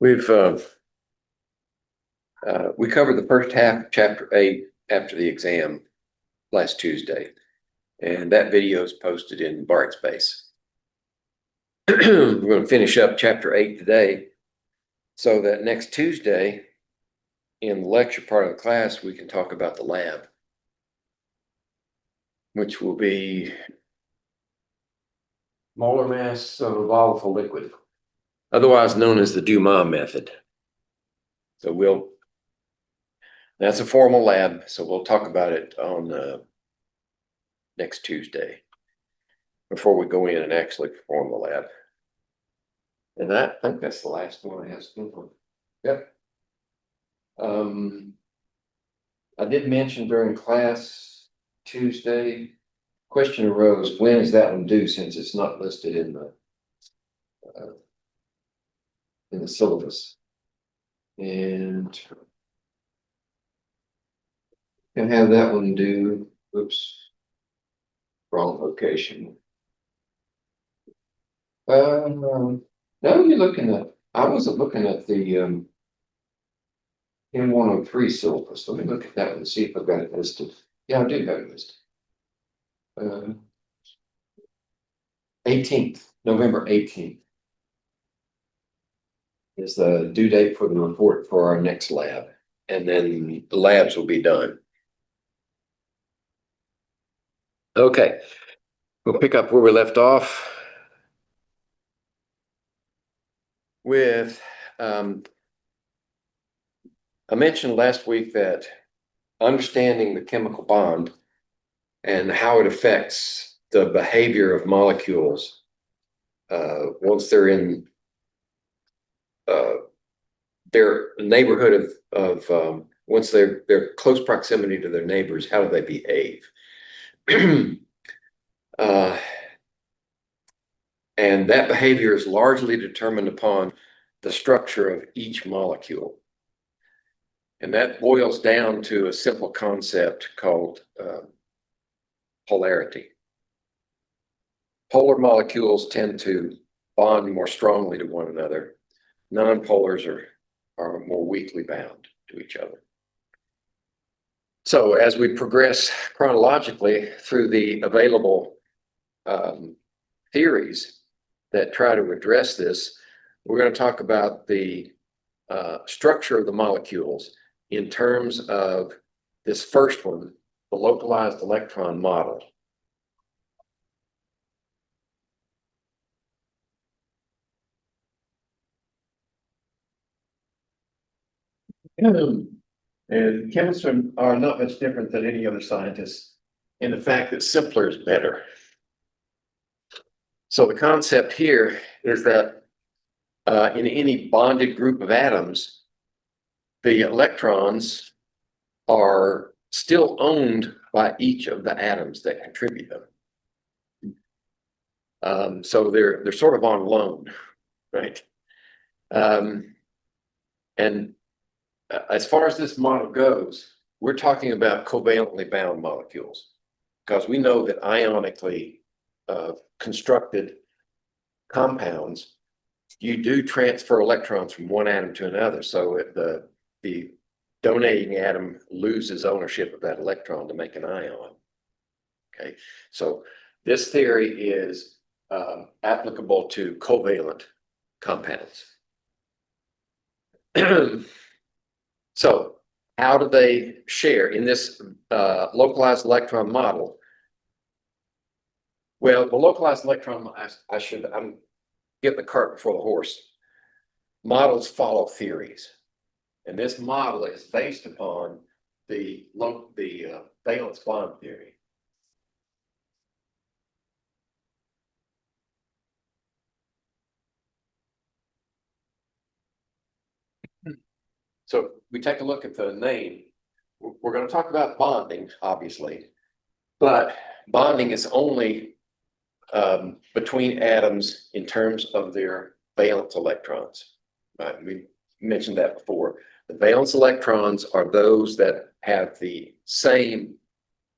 We've we covered the first half of chapter 8 after the exam last Tuesday, and that video is posted in Part2. We're going to finish up chapter 8 today, so that next Tuesday in the lecture part of the class we can talk about the lab, which will be molar mass of a volatile liquid, otherwise known as the Dumas method. So that's a formal lab, so we'll talk about it on next Tuesday before we go in and actually perform the lab. And I think that's the last one I have. Yep. I did mention during class Tuesday, question arose, when is that one due, since it's not listed in the syllabus? And can have that one due, oops, wrong location. No, you're looking at, I wasn't looking at the CHEM101 syllabus. Let me look at that one and see if I've got it listed. Yeah, I do have it listed. 18th, November 18th is the due date for the report for our next lab, and then the labs will be done. Okay, we'll pick up where we left off with I mentioned last week that understanding the chemical bond and how it affects the behavior of molecules once they're in their neighborhood of once they're close proximity to their neighbors, how do they behave? And that behavior is largely determined upon the structure of each molecule. And that boils down to a simple concept called polarity. Polar molecules tend to bond more strongly to one another. Non-polars are more weakly bound to each other. So as we progress chronologically through the available theories that try to address this, we're going to talk about the structure of the molecules in terms of this first one, the localized electron model. And chemists are not much different than any other scientists in the fact that simpler is better. So the concept here is that in any bonded group of atoms, the electrons are still owned by each of the atoms that contribute them. So they're sort of on loan, right? And as far as this model goes, we're talking about covalently bound molecules, because we know that ionically constructed compounds, you do transfer electrons from one atom to another. So the donating atom loses ownership of that electron to make an ion. Okay, so this theory is applicable to covalent compounds. So how do they share in this localized electron model? Well, the localized electron, I'm getting the cart before the horse. Models follow theories. And this model is based upon the valence bond theory. So we take a look at the name. We're going to talk about bonding, obviously, but bonding is only between atoms in terms of their valence electrons. Right? We mentioned that before. The valence electrons are those that have the same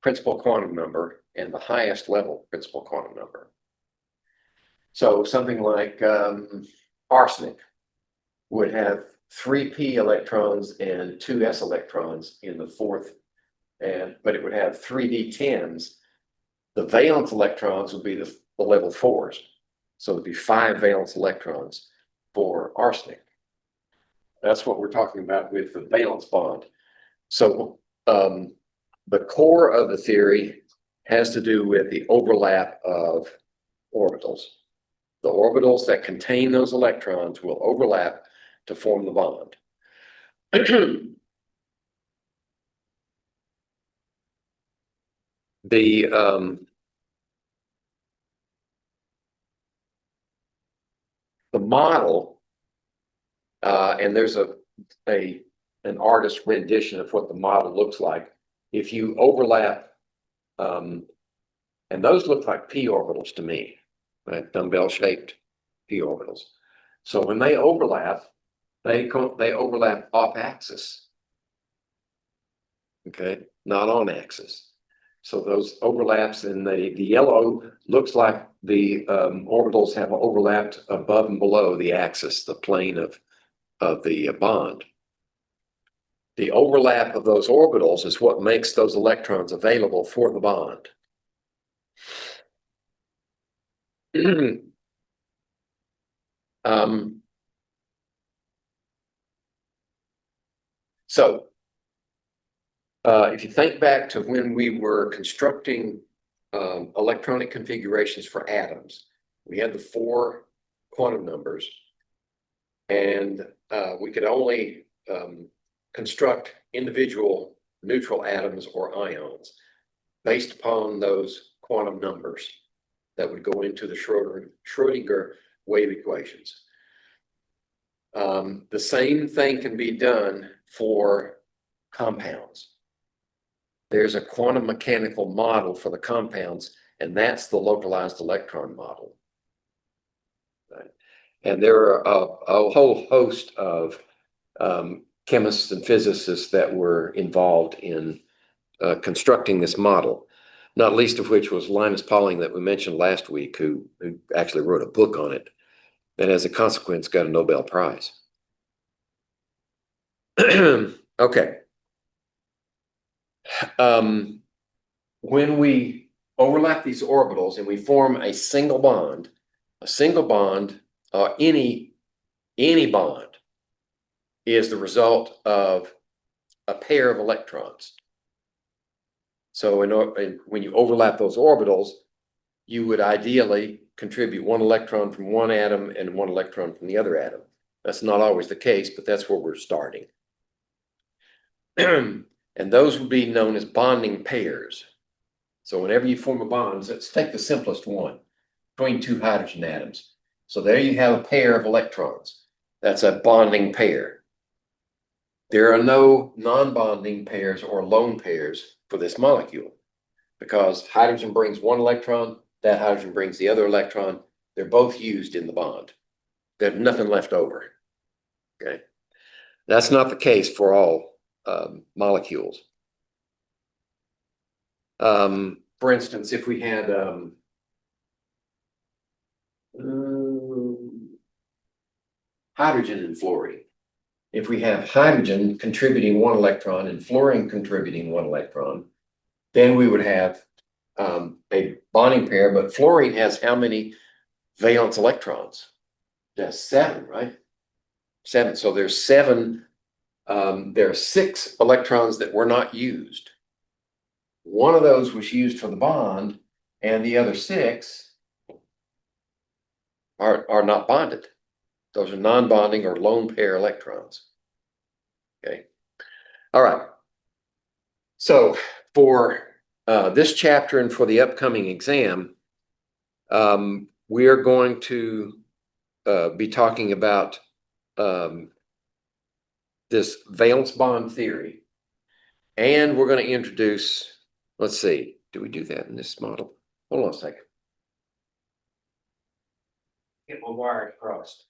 principal quantum number and the highest level principal quantum number. So something like arsenic would have 3p electrons and 2s electrons in the fourth, but it would have 3d10s. The valence electrons would be the level 4s. So it'd be 5 valence electrons for arsenic. That's what we're talking about with the valence bond. So the core of the theory has to do with the overlap of orbitals. The orbitals that contain those electrons will overlap to form the bond. The model, and there's an artist's rendition of what the model looks like. If you overlap, and those look like p orbitals to me, right? Dumbbell-shaped p orbitals. So when they overlap, they overlap off axis, okay, not on axis. So those overlaps in the yellow looks like the orbitals have overlapped above and below the axis, the plane of the bond. The overlap of those orbitals is what makes those electrons available for the bond. So if you think back to when we were constructing electronic configurations for atoms, we had the 4 quantum numbers, and we could only construct individual neutral atoms or ions based upon those quantum numbers that would go into the Schrodinger wave equations. The same thing can be done for compounds. There's a quantum mechanical model for the compounds, and that's the localized electron model. Right? And there are a whole host of chemists and physicists that were involved in constructing this model, not least of which was Linus Pauling that we mentioned last week, who actually wrote a book on it, and as a consequence got a Nobel Prize. Okay. When we overlap these orbitals and we form a single bond, any bond is the result of a pair of electrons. So when you overlap those orbitals, you would ideally contribute 1 electron from one atom and 1 electron from the other atom. That's not always the case, but that's where we're starting. And those would be known as bonding pairs. So whenever you form a bond, let's take the simplest one, between 2 hydrogen atoms. So there you have a pair of electrons. That's a bonding pair. There are no non-bonding pairs or lone pairs for this molecule, because hydrogen brings 1 electron, that hydrogen brings the other electron. They're both used in the bond. There's nothing left over. Okay, that's not the case for all molecules. For instance, if we had hydrogen and fluorine, if we have hydrogen contributing 1 electron and fluorine contributing 1 electron, then we would have a bonding pair. But fluorine has how many valence electrons? Just 7, right? 7. So there's 7. There are 6 electrons that were not used. 1 of those was used for the bond, and the other 6 are not bonded. Those are non-bonding or lone pair electrons. Okay. All right. So for this chapter and for the upcoming exam, we are going to be talking about this valence bond theory, and we're going to introduce, let's see, do we do that in this model? Hold on a second. Get my wires crossed.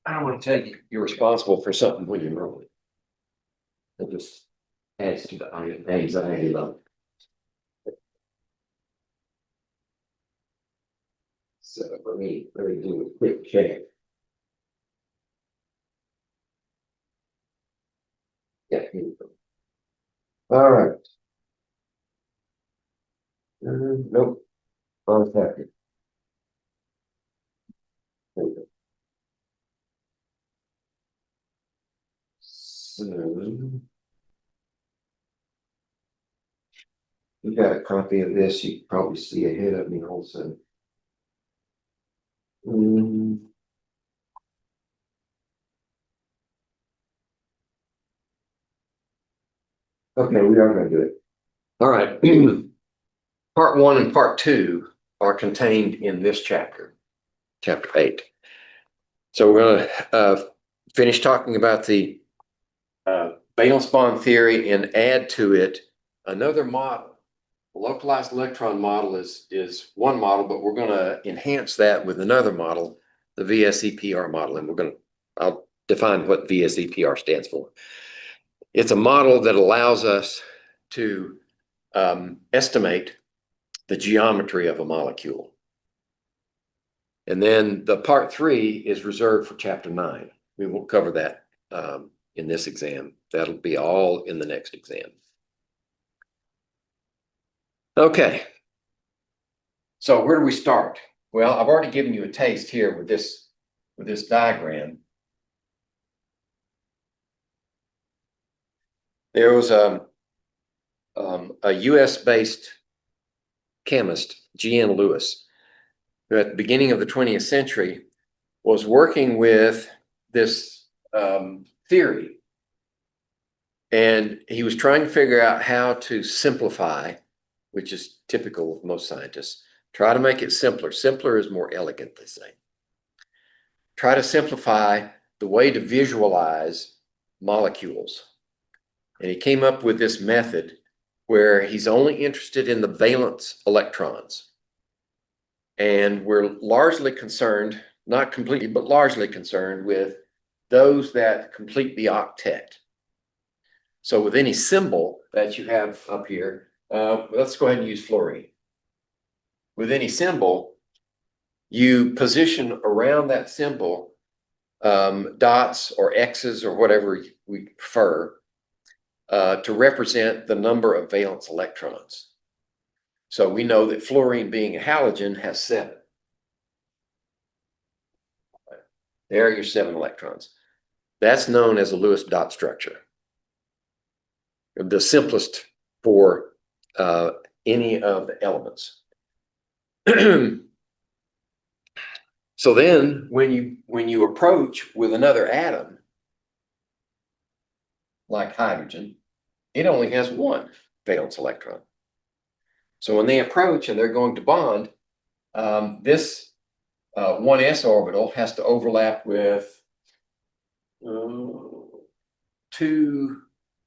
I don't want to tell you you're responsible for something when you're wrong. It just adds to the anxiety level. So let me do a quick check. Yeah, here we go. All right. Nope. Wrong packet. There we go. So you got a copy of this. You can probably see ahead of me also. Okay, we are going to do it. All right. Part 1 and part 2 are contained in this chapter, chapter 8. So we're going to finish talking about the valence bond theory and add to it another model. The localized electron model is one model, but we're going to enhance that with another model, the VSEPR model, and I'll define what VSEPR stands for. It's a model that allows us to estimate the geometry of a molecule. And then the part 3 is reserved for chapter 9. We won't cover that in this exam. That'll be all in the next exam. Okay. So where do we start? Well, I've already given you a taste here with this diagram. There was a US-based chemist, G.N. Lewis, who at the beginning of the 20th century was working with this theory. And he was trying to figure out how to simplify, which is typical of most scientists. Try to make it simpler. Simpler is more elegant, they say. Try to simplify the way to visualize molecules. And he came up with this method where he's only interested in the valence electrons. And we're largely concerned, not completely, but largely concerned with those that complete the octet. So with any symbol that you have up here, let's go ahead and use fluorine. With any symbol, you position around that symbol dots or X's or whatever we prefer to represent the number of valence electrons. So we know that fluorine, being a halogen, has 7. There are your 7 electrons. That's known as a Lewis dot structure. The simplest for any of the elements. So then when you approach with another atom, like hydrogen, it only has 1 valence electron. So when they approach and they're going to bond, this 1s orbital has to overlap with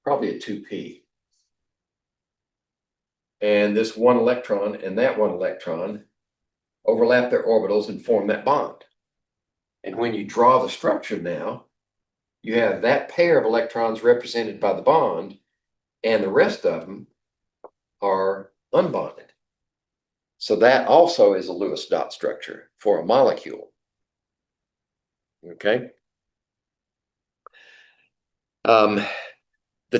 probably a 2p. And this 1 electron and that 1 electron overlap their orbitals and form that bond. And when you draw the structure now, you have that pair of electrons represented by the bond, and the rest of them are unbonded. So that also is a Lewis dot structure for a molecule. Okay. The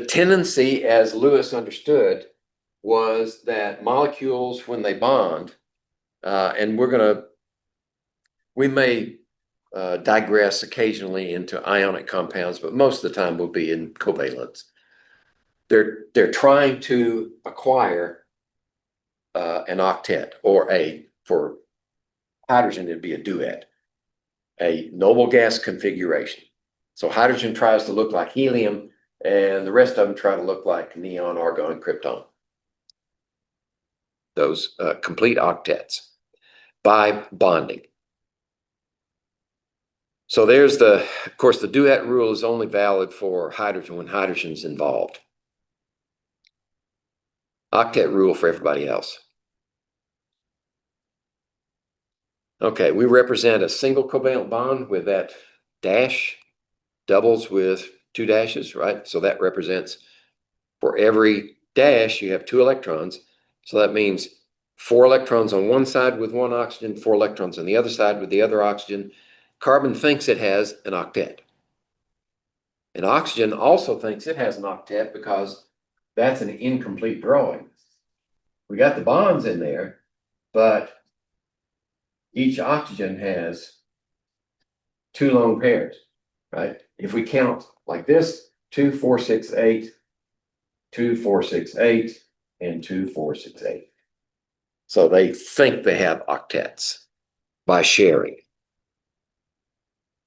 tendency, as Lewis understood, was that molecules, when they bond, and we may digress occasionally into ionic compounds, but most of the time we'll be in covalence. They're trying to acquire an octet, or for hydrogen, it'd be a duet, a noble gas configuration. So hydrogen tries to look like helium, and the rest of them try to look like neon, argon, krypton. Those complete octets by bonding. So there's of course, the duet rule is only valid for hydrogen when hydrogen's involved. Octet rule for everybody else. Okay, we represent a single covalent bond with that dash, doubles with 2 dashes, right? So that represents, for every dash, you have 2 electrons. So that means 4 electrons on one side with 1 oxygen, 4 electrons on the other side with the other oxygen. Carbon thinks it has an octet. And oxygen also thinks it has an octet because that's an incomplete drawing. We got the bonds in there, but each oxygen has 2 lone pairs, right? If we count like this, 2, 4, 6, 8, 2, 4, 6, 8, and 2, 4, 6, 8. So they think they have octets by sharing.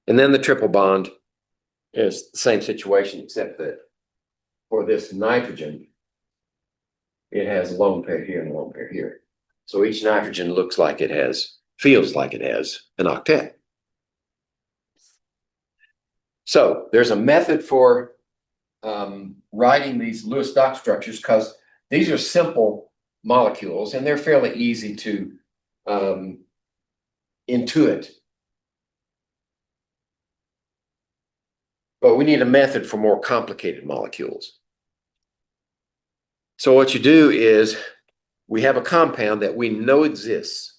And then the triple bond is the same situation, except that for this nitrogen, it has a lone pair here and a lone pair here. So each nitrogen looks like it has, feels like it has an octet. So there's a method for writing these Lewis dot structures because these are simple molecules and they're fairly easy to intuit. But we need a method for more complicated molecules. So what you do is we have a compound that we know exists.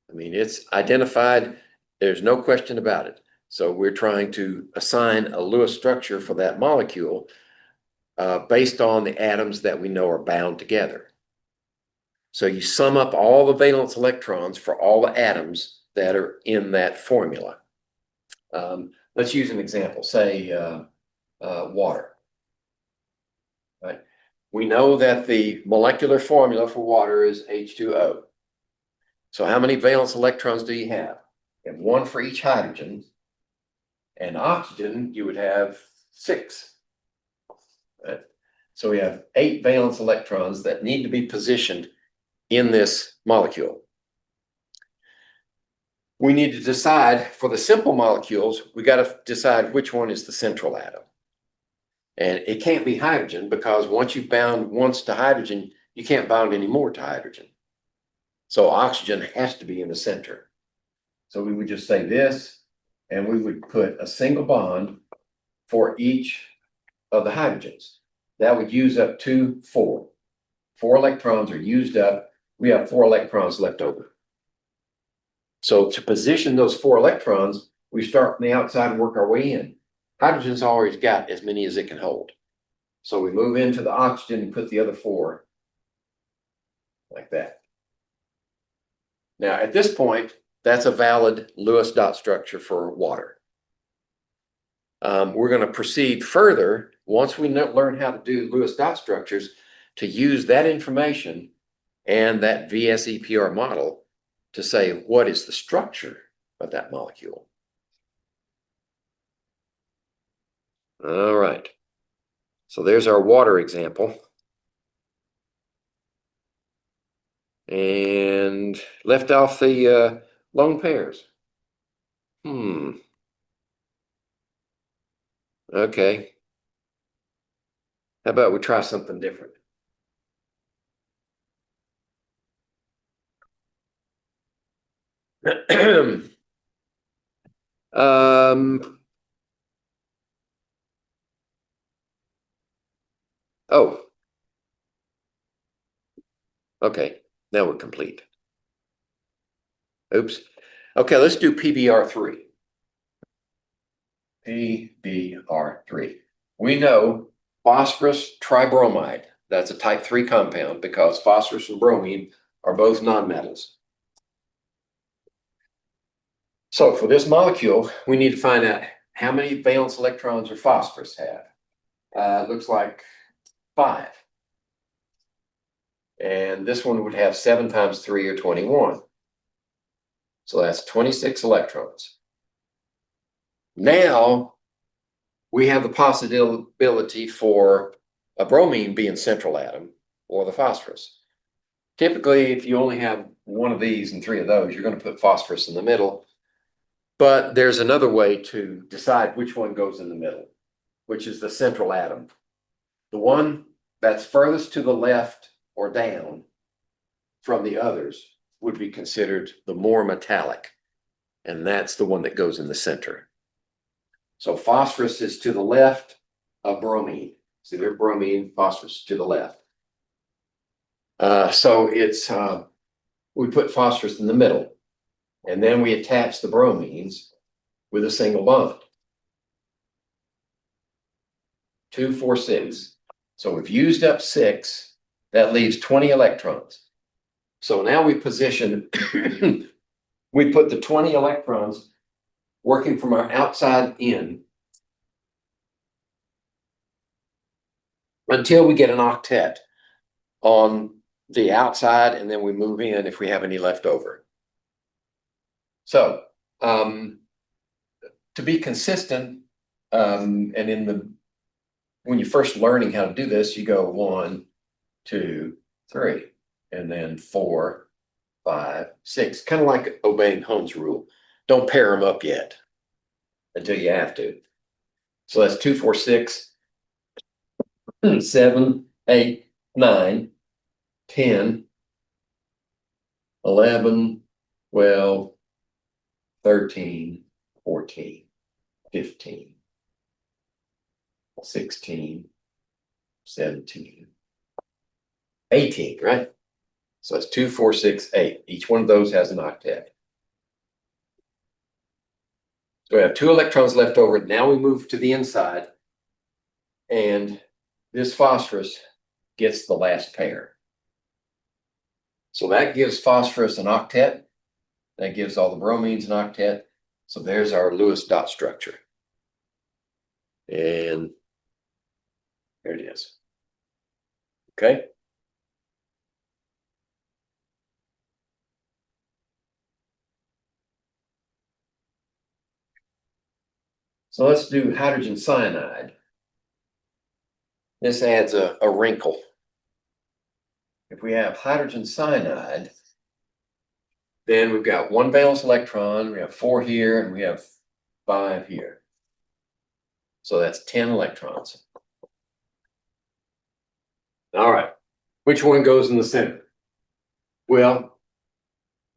I mean, it's identified. There's no question about it. So we're trying to assign a Lewis structure for that molecule based on the atoms that we know are bound together. So you sum up all the valence electrons for all the atoms that are in that formula. Let's use an example, say water. Right? We know that the molecular formula for water is H2O. So how many valence electrons do you have? You have 1 for each hydrogen. And oxygen, you would have 6. Right? So we have 8 valence electrons that need to be positioned in this molecule. We need to decide for the simple molecules, we got to decide which one is the central atom. And it can't be hydrogen because once you've bound once to hydrogen, you can't bound any more to hydrogen. So oxygen has to be in the center. So we would just say this, and we would put a single bond for each of the hydrogens. That would use up 2, 4. 4 electrons are used up. We have 4 electrons left over. So to position those 4 electrons, we start from the outside and work our way in. Hydrogen's always got as many as it can hold. So we move into the oxygen and put the other 4 like that. Now, at this point, that's a valid Lewis dot structure for water. We're going to proceed further once we learn how to do Lewis dot structures to use that information and that VSEPR model to say what is the structure of that molecule. All right. So there's our water example. And left off the lone pairs. Okay. How about we try something different? Oh. Okay. Now we're complete. Oops. Okay, let's do PBr3. PBr3. We know phosphorus tribromide. That's a type 3 compound because phosphorus and bromine are both nonmetals. So for this molecule, we need to find out how many valence electrons does phosphorus have. It looks like 5. And this one would have 7 times 3 or 21. So that's 26 electrons. Now we have the possibility for a bromine being central atom or the phosphorus. Typically, if you only have 1 of these and 3 of those, you're going to put phosphorus in the middle. But there's another way to decide which one goes in the middle, which is the central atom. The one that's furthest to the left or down from the others would be considered the more metallic. And that's the one that goes in the center. So phosphorus is to the left of bromine. See, there's bromine, phosphorus to the left. So it's, we put phosphorus in the middle. And then we attach the bromines with a single bond. 2, 4, 6. So we've used up 6. That leaves 20 electrons. So now we position, we put the 20 electrons working from our outside in until we get an octet on the outside, and then we move in if we have any left over. So to be consistent, and when you're first learning how to do this, you go 1, 2, 3, and then 4, 5, 6, kind of like obeying Holmes' rule. Don't pair them up yet until you have to. So that's 2, 4, 6, 7, 8, 9, 10, 11, 12, 13, 14, 15, 16, 17, 18, right? So that's 2, 4, 6, 8. Each one of those has an octet. So we have 2 electrons left over. Now we move to the inside, and this phosphorus gets the last pair. So that gives phosphorus an octet. That gives all the bromines an octet. So there's our Lewis dot structure. And there it is. Okay. So let's do hydrogen cyanide. This adds a wrinkle. If we have hydrogen cyanide, then we've got 1 valence electron, we have 4 here, and we have 5 here. So that's 10 electrons. All right, which one goes in the center? Well,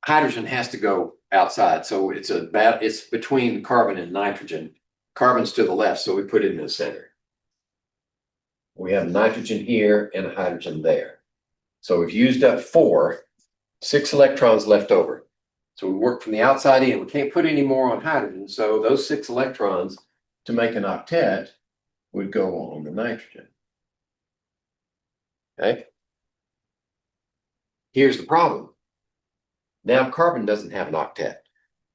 hydrogen has to go outside, so it's between carbon and nitrogen. Carbon's to the left, so we put it in the center. We have nitrogen here and a hydrogen there. So we've used up 4, 6 electrons left over. So we work from the outside in. We can't put any more on hydrogen, so those 6 electrons to make an octet would go on the nitrogen. Okay. Here's the problem. Now carbon doesn't have an octet.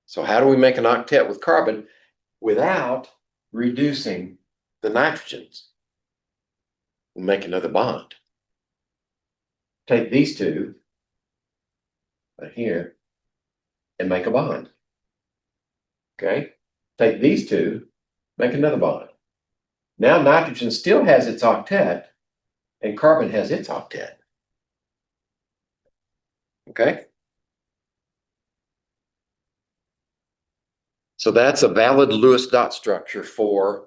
So how do we make an octet with carbon without reducing the nitrogens? We'll make another bond. Take these 2 right here and make a bond. Okay. Take these 2, make another bond. Now nitrogen still has its octet and carbon has its octet. Okay. So that's a valid Lewis dot structure for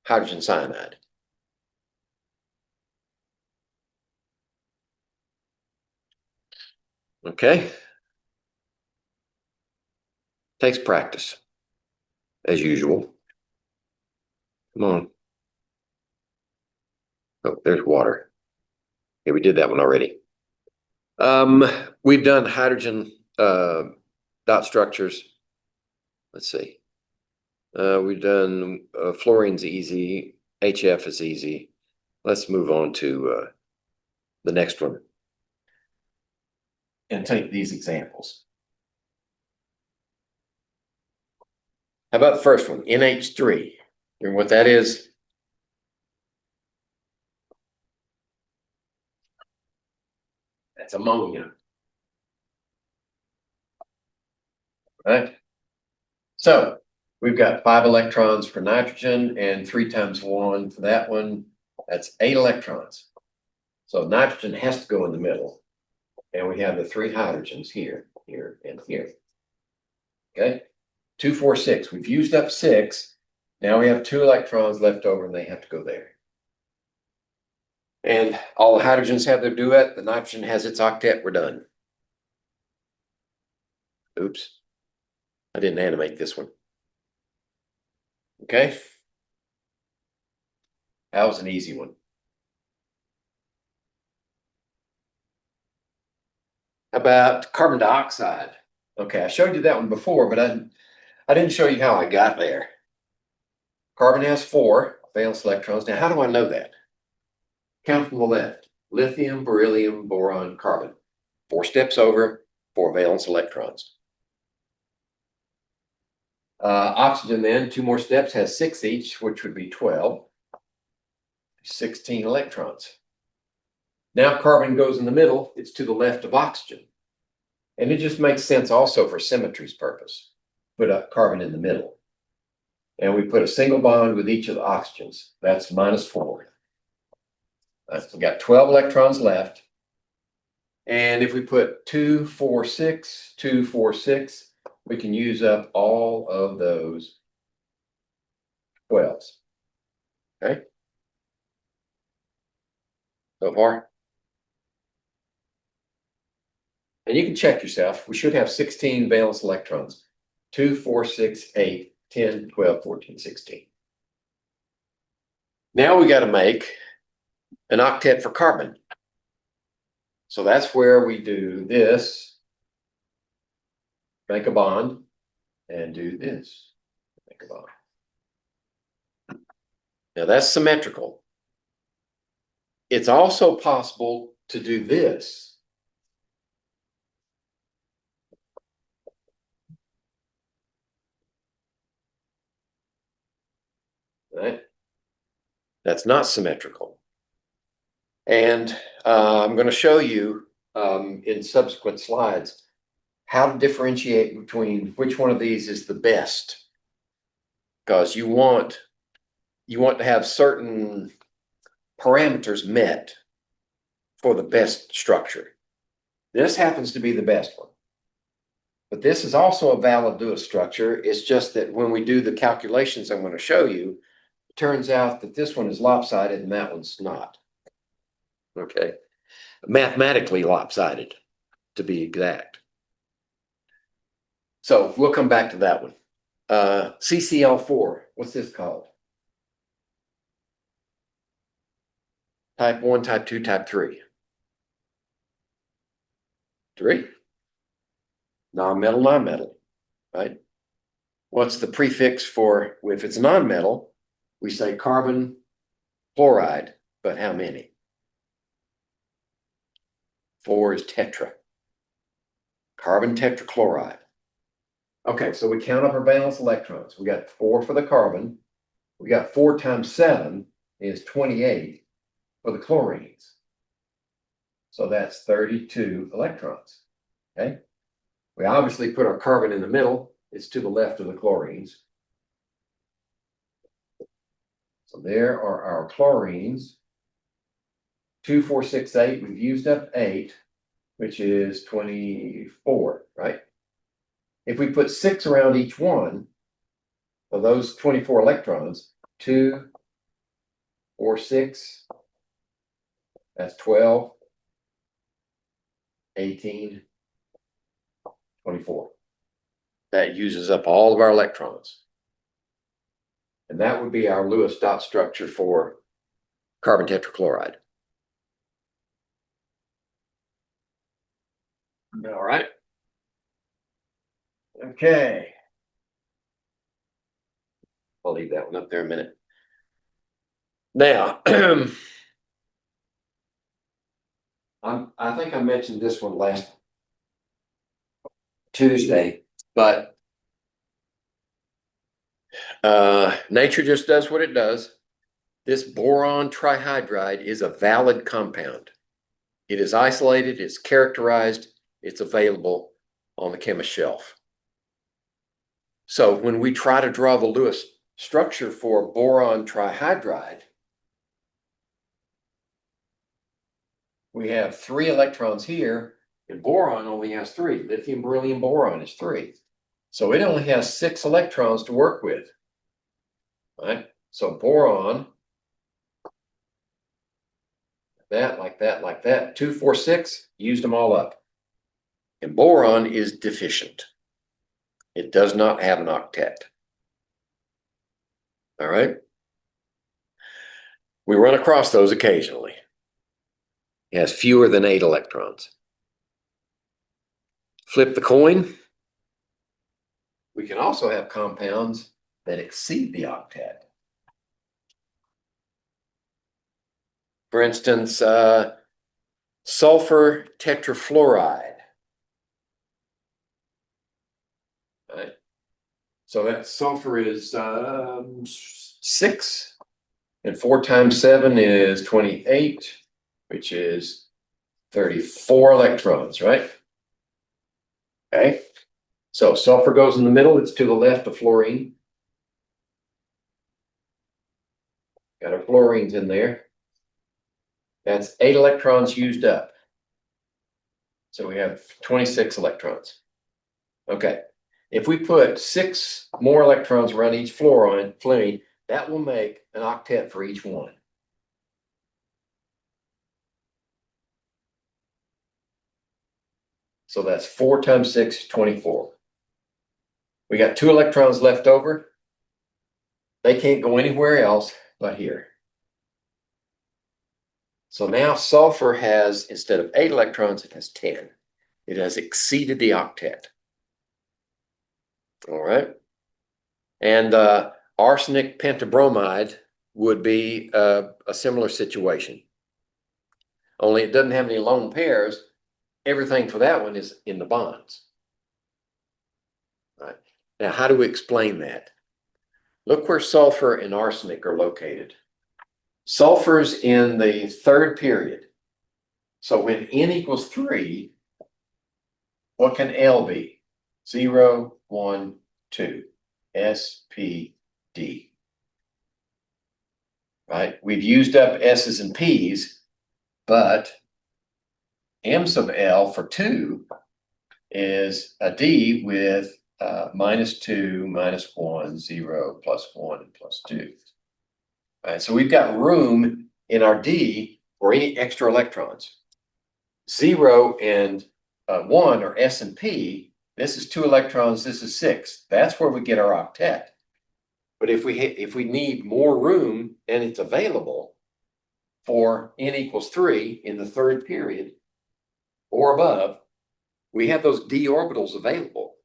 hydrogen cyanide. Okay. Takes practice, as usual. Come on. Oh, there's water. Okay, we did that one already. We've done hydrogen dot structures. Let's see. We've done fluorine's easy. HF is easy. Let's move on to the next one and take these examples. How about the first one, NH3? Remember what that is? That's ammonia. Right? So we've got 5 electrons for nitrogen and 3 times 1 for that one. That's 8 electrons. So nitrogen has to go in the middle. And we have the 3 hydrogens here, here, and here. Okay? 2, 4, 6. We've used up 6. Now we have 2 electrons left over and they have to go there. And all the hydrogens have their duet. The nitrogen has its octet. We're done. Oops. I didn't animate this one. Okay. That was an easy one. How about carbon dioxide? Okay, I showed you that one before, but I didn't show you how I got there. Carbon has 4 valence electrons. Now, how do I know that? Count from the left. Lithium, beryllium, boron, carbon. 4 steps over, 4 valence electrons. Oxygen then, 2 more steps, has 6 each, which would be 12. 16 electrons. Now carbon goes in the middle. It's to the left of oxygen. And it just makes sense also for symmetry's purpose. Put up carbon in the middle. And we put a single bond with each of the oxygens. That's -4. We got 12 electrons left. And if we put 2, 4, 6, 2, 4, 6, we can use up all of those 12s. Okay? So far? And you can check yourself. We should have 16 valence electrons. 2, 4, 6, 8, 10, 12, 14, 16. Now we got to make an octet for carbon. So that's where we do this, make a bond, and do this, make a bond. Now that's symmetrical. It's also possible to do this. Right? That's not symmetrical. And I'm going to show you in subsequent slides how to differentiate between which one of these is the best. Because you want to have certain parameters met for the best structure. This happens to be the best one. But this is also a valid Lewis structure. It's just that when we do the calculations I'm going to show you, it turns out that this one is lopsided and that one's not. Okay. Mathematically lopsided, to be exact. So we'll come back to that one. CCl4, what's this called? Type 1, type 2, type 3. 3? Non-metal, non-metal, right? What's the prefix for, if it's non-metal, we say carbon chloride, but how many? 4 is tetra. Carbon tetrachloride. Okay, so we count up our valence electrons. We got 4 for the carbon. We got 4 times 7 is 28 for the chlorines. So that's 32 electrons. Okay. We obviously put our carbon in the middle. It's to the left of the chlorines. So there are our chlorines. 2, 4, 6, 8. We've used up 8, which is 24, right? If we put 6 around each one of those 24 electrons, 2, 4, 6, that's 12, 18, 24. That uses up all of our electrons. And that would be our Lewis dot structure for carbon tetrachloride. All right. Okay. I'll leave that one up there a minute. Now, I think I mentioned this one last Tuesday, but nature just does what it does. This boron trihydride is a valid compound. It is isolated, it's characterized, it's available on the chemist shelf. So when we try to draw the Lewis structure for boron trihydride, we have 3 electrons here, and boron only has 3. Lithium, beryllium, boron is 3. So it only has 6 electrons to work with. Right? So boron, that, like that, like that, 2, 4, 6, used them all up. And boron is deficient. It does not have an octet. All right? We run across those occasionally. It has fewer than 8 electrons. Flip the coin. We can also have compounds that exceed the octet. For instance, sulfur tetrafluoride. Right. So that sulfur is 6, and 4 times 7 is 28, which is 34 electrons, right? Okay. So sulfur goes in the middle. It's to the left of fluorine. Got our fluorines in there. That's 8 electrons used up. So we have 26 electrons. Okay. If we put 6 more electrons around each fluorine, that will make an octet for each one. So that's 4 times 6 is 24. We got 2 electrons left over. They can't go anywhere else but here. So now sulfur has, instead of 8 electrons, it has 10. It has exceeded the octet. All right. And arsenic pentabromide would be a similar situation. Only it doesn't have any lone pairs. Everything for that one is in the bonds. Right. Now, how do we explain that? Look where sulfur and arsenic are located. Sulfur's in the 3rd period. So when n equals 3, what can L be? 0, 1, 2. S, P, D. Right? We've used up S's and P's, but M sub L for 2 is a D with -2, -1, 0, +1, and +2. All right, so we've got room in our D for any extra electrons. 0 and 1 are S and P. This is 2 electrons, this is 6. That's where we get our octet. But if we need more room and it's available for n equals 3 in the 3rd period or above, we have those d orbitals available.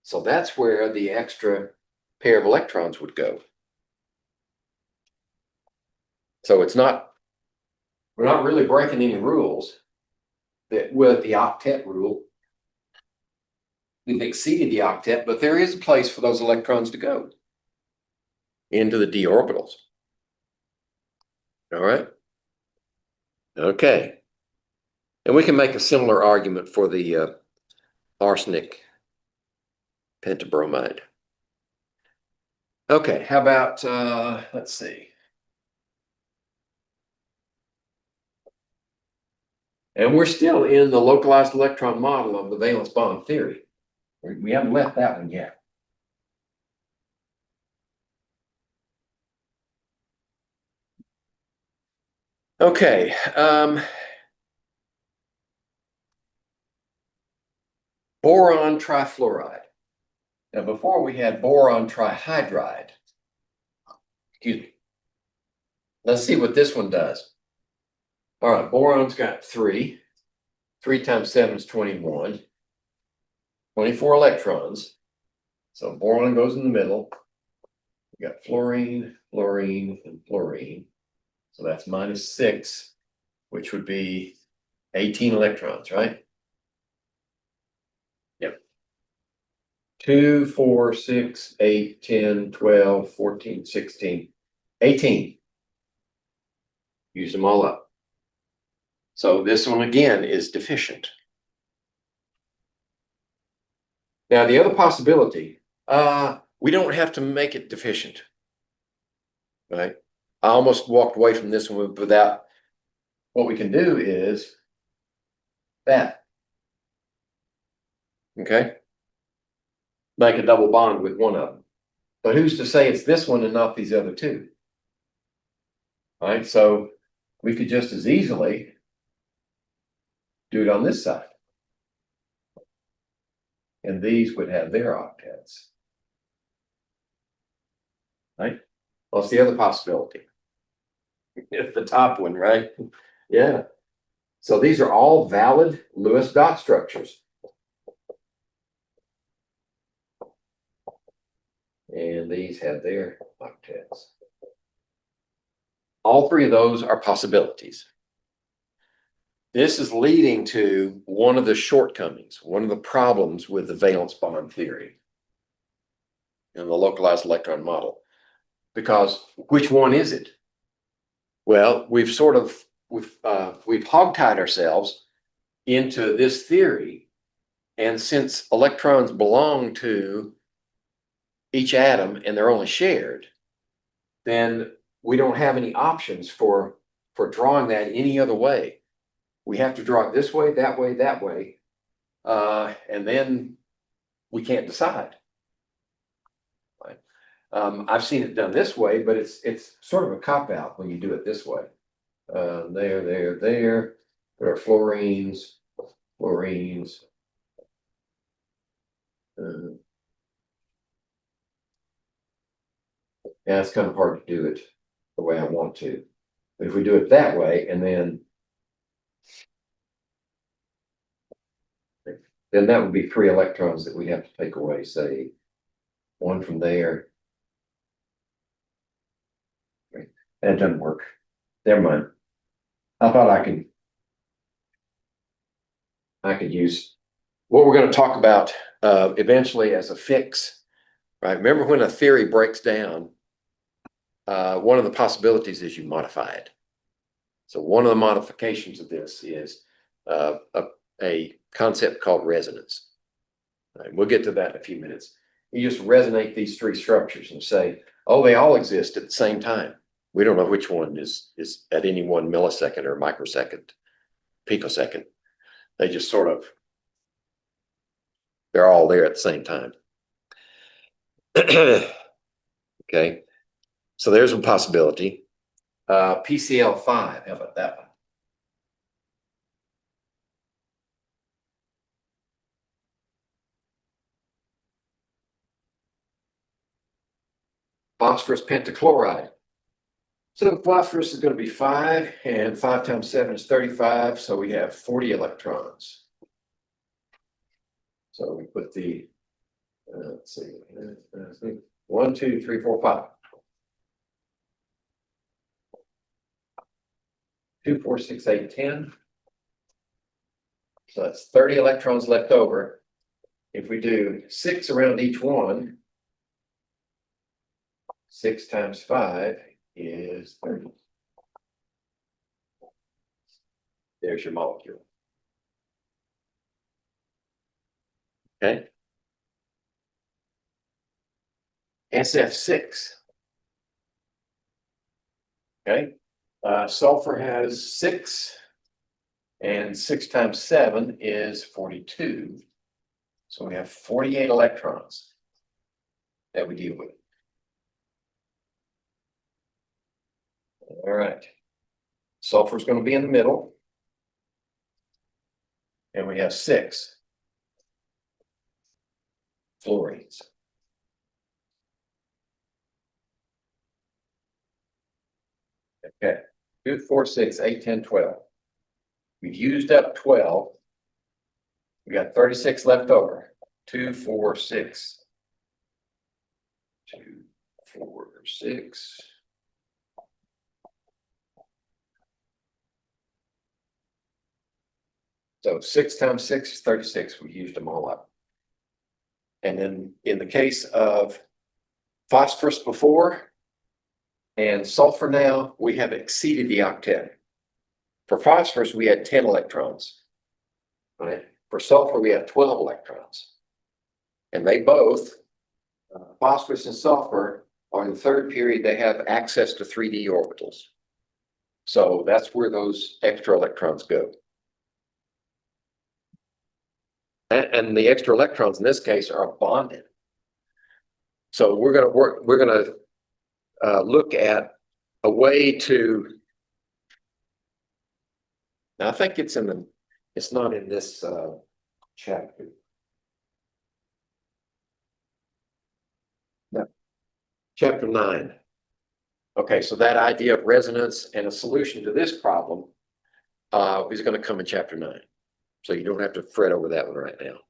So that's where the extra pair of electrons would go. So we're not really breaking any rules with the octet rule. We've exceeded the octet, but there is a place for those electrons to go into the d orbitals. All right. Okay. And we can make a similar argument for the arsenic pentabromide. Okay, how about, let's see. And we're still in the localized electron model of the valence bond theory. We haven't left that one yet. Okay. Boron trifluoride. Now, before we had boron trihydride. Excuse me. Let's see what this one does. All right, boron's got 3. 3 times 7 is 21. 24 electrons. So boron goes in the middle. We got fluorine, fluorine, and fluorine. So that's -6, which would be 18 electrons, right? Yep. 2, 4, 6, 8, 10, 12, 14, 16, 18. Use them all up. So this one again is deficient. Now the other possibility, we don't have to make it deficient, right? I almost walked away from this one without. What we can do is that. Okay. Make a double bond with one of them. But who's to say it's this one and not these other 2? All right, so we could just as easily do it on this side. And these would have their octets. Right? What's the other possibility? It's the top one, right? Yeah. So these are all valid Lewis dot structures. And these have their octets. All 3 of those are possibilities. This is leading to one of the shortcomings, one of the problems with the valence bond theory and the localized electron model. Because which one is it? Well, we've hogtied ourselves into this theory, and since electrons belong to each atom and they're only shared, then we don't have any options for drawing that any other way. We have to draw it this way, that way, that way, and then we can't decide. Right? I've seen it done this way, but it's sort of a cop-out when you do it this way. There. There are fluorines. Yeah, it's kind of hard to do it the way I want to. But if we do it that way, and then that would be 3 electrons that we have to take away, say, 1 from there. That doesn't work. Never mind. I thought I could use what we're going to talk about eventually as a fix, right? Remember, when a theory breaks down, one of the possibilities is you modify it. So one of the modifications of this is a concept called resonance. Right, we'll get to that in a few minutes. You just resonate these 3 structures and say, oh, they all exist at the same time. We don't know which one is at any 1 millisecond or microsecond, picosecond. They just sort of, they're all there at the same time. Okay, so there's a possibility. PCl5, how about that one? Phosphorus pentachloride. So phosphorus is going to be 5, and 5 times 7 is 35, so we have 40 electrons. So we put the, let's see, 1, 2, 3, 4, 5. 2, 4, 6, 8, 10. So that's 30 electrons left over. If we do 6 around each one, 6 times 5 is 30. There's your molecule. Okay. SF6. Okay. Sulfur has 6, and 6 times 7 is 42. So we have 48 electrons that we deal with. All right. Sulfur is going to be in the middle. And we have 6 fluorines. Okay. 2, 4, 6, 8, 10, 12. We've used up 12. We got 36 left over. 2, 4, 6. 2, 4, 6. So 6 times 6 is 36. We used them all up. And then in the case of phosphorus before and sulfur now, we have exceeded the octet. For phosphorus, we had 10 electrons. Right? For sulfur, we have 12 electrons. And they both, phosphorus and sulfur, are in the 3rd period, they have access to 3D orbitals. So that's where those extra electrons go. And the extra electrons in this case are bonded. So we're going to look at a way to, now I think it's not in this chapter. No. Chapter 9. Okay, so that idea of resonance and a solution to this problem is going to come in chapter 9. So you don't have to fret over that one right now.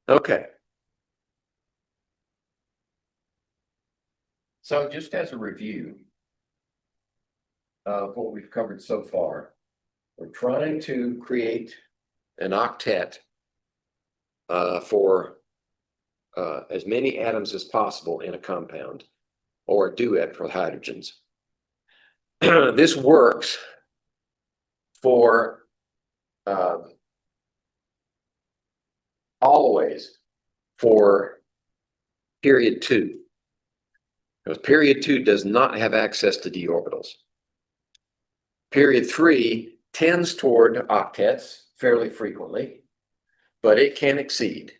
Okay. So just as a review of what we've covered so far, we're trying to create an octet for as many atoms as possible in a compound, or a duet for hydrogens. This works for always for period 2. Because period 2 does not have access to d orbitals. Period 3 tends toward octets fairly frequently, but it can exceed.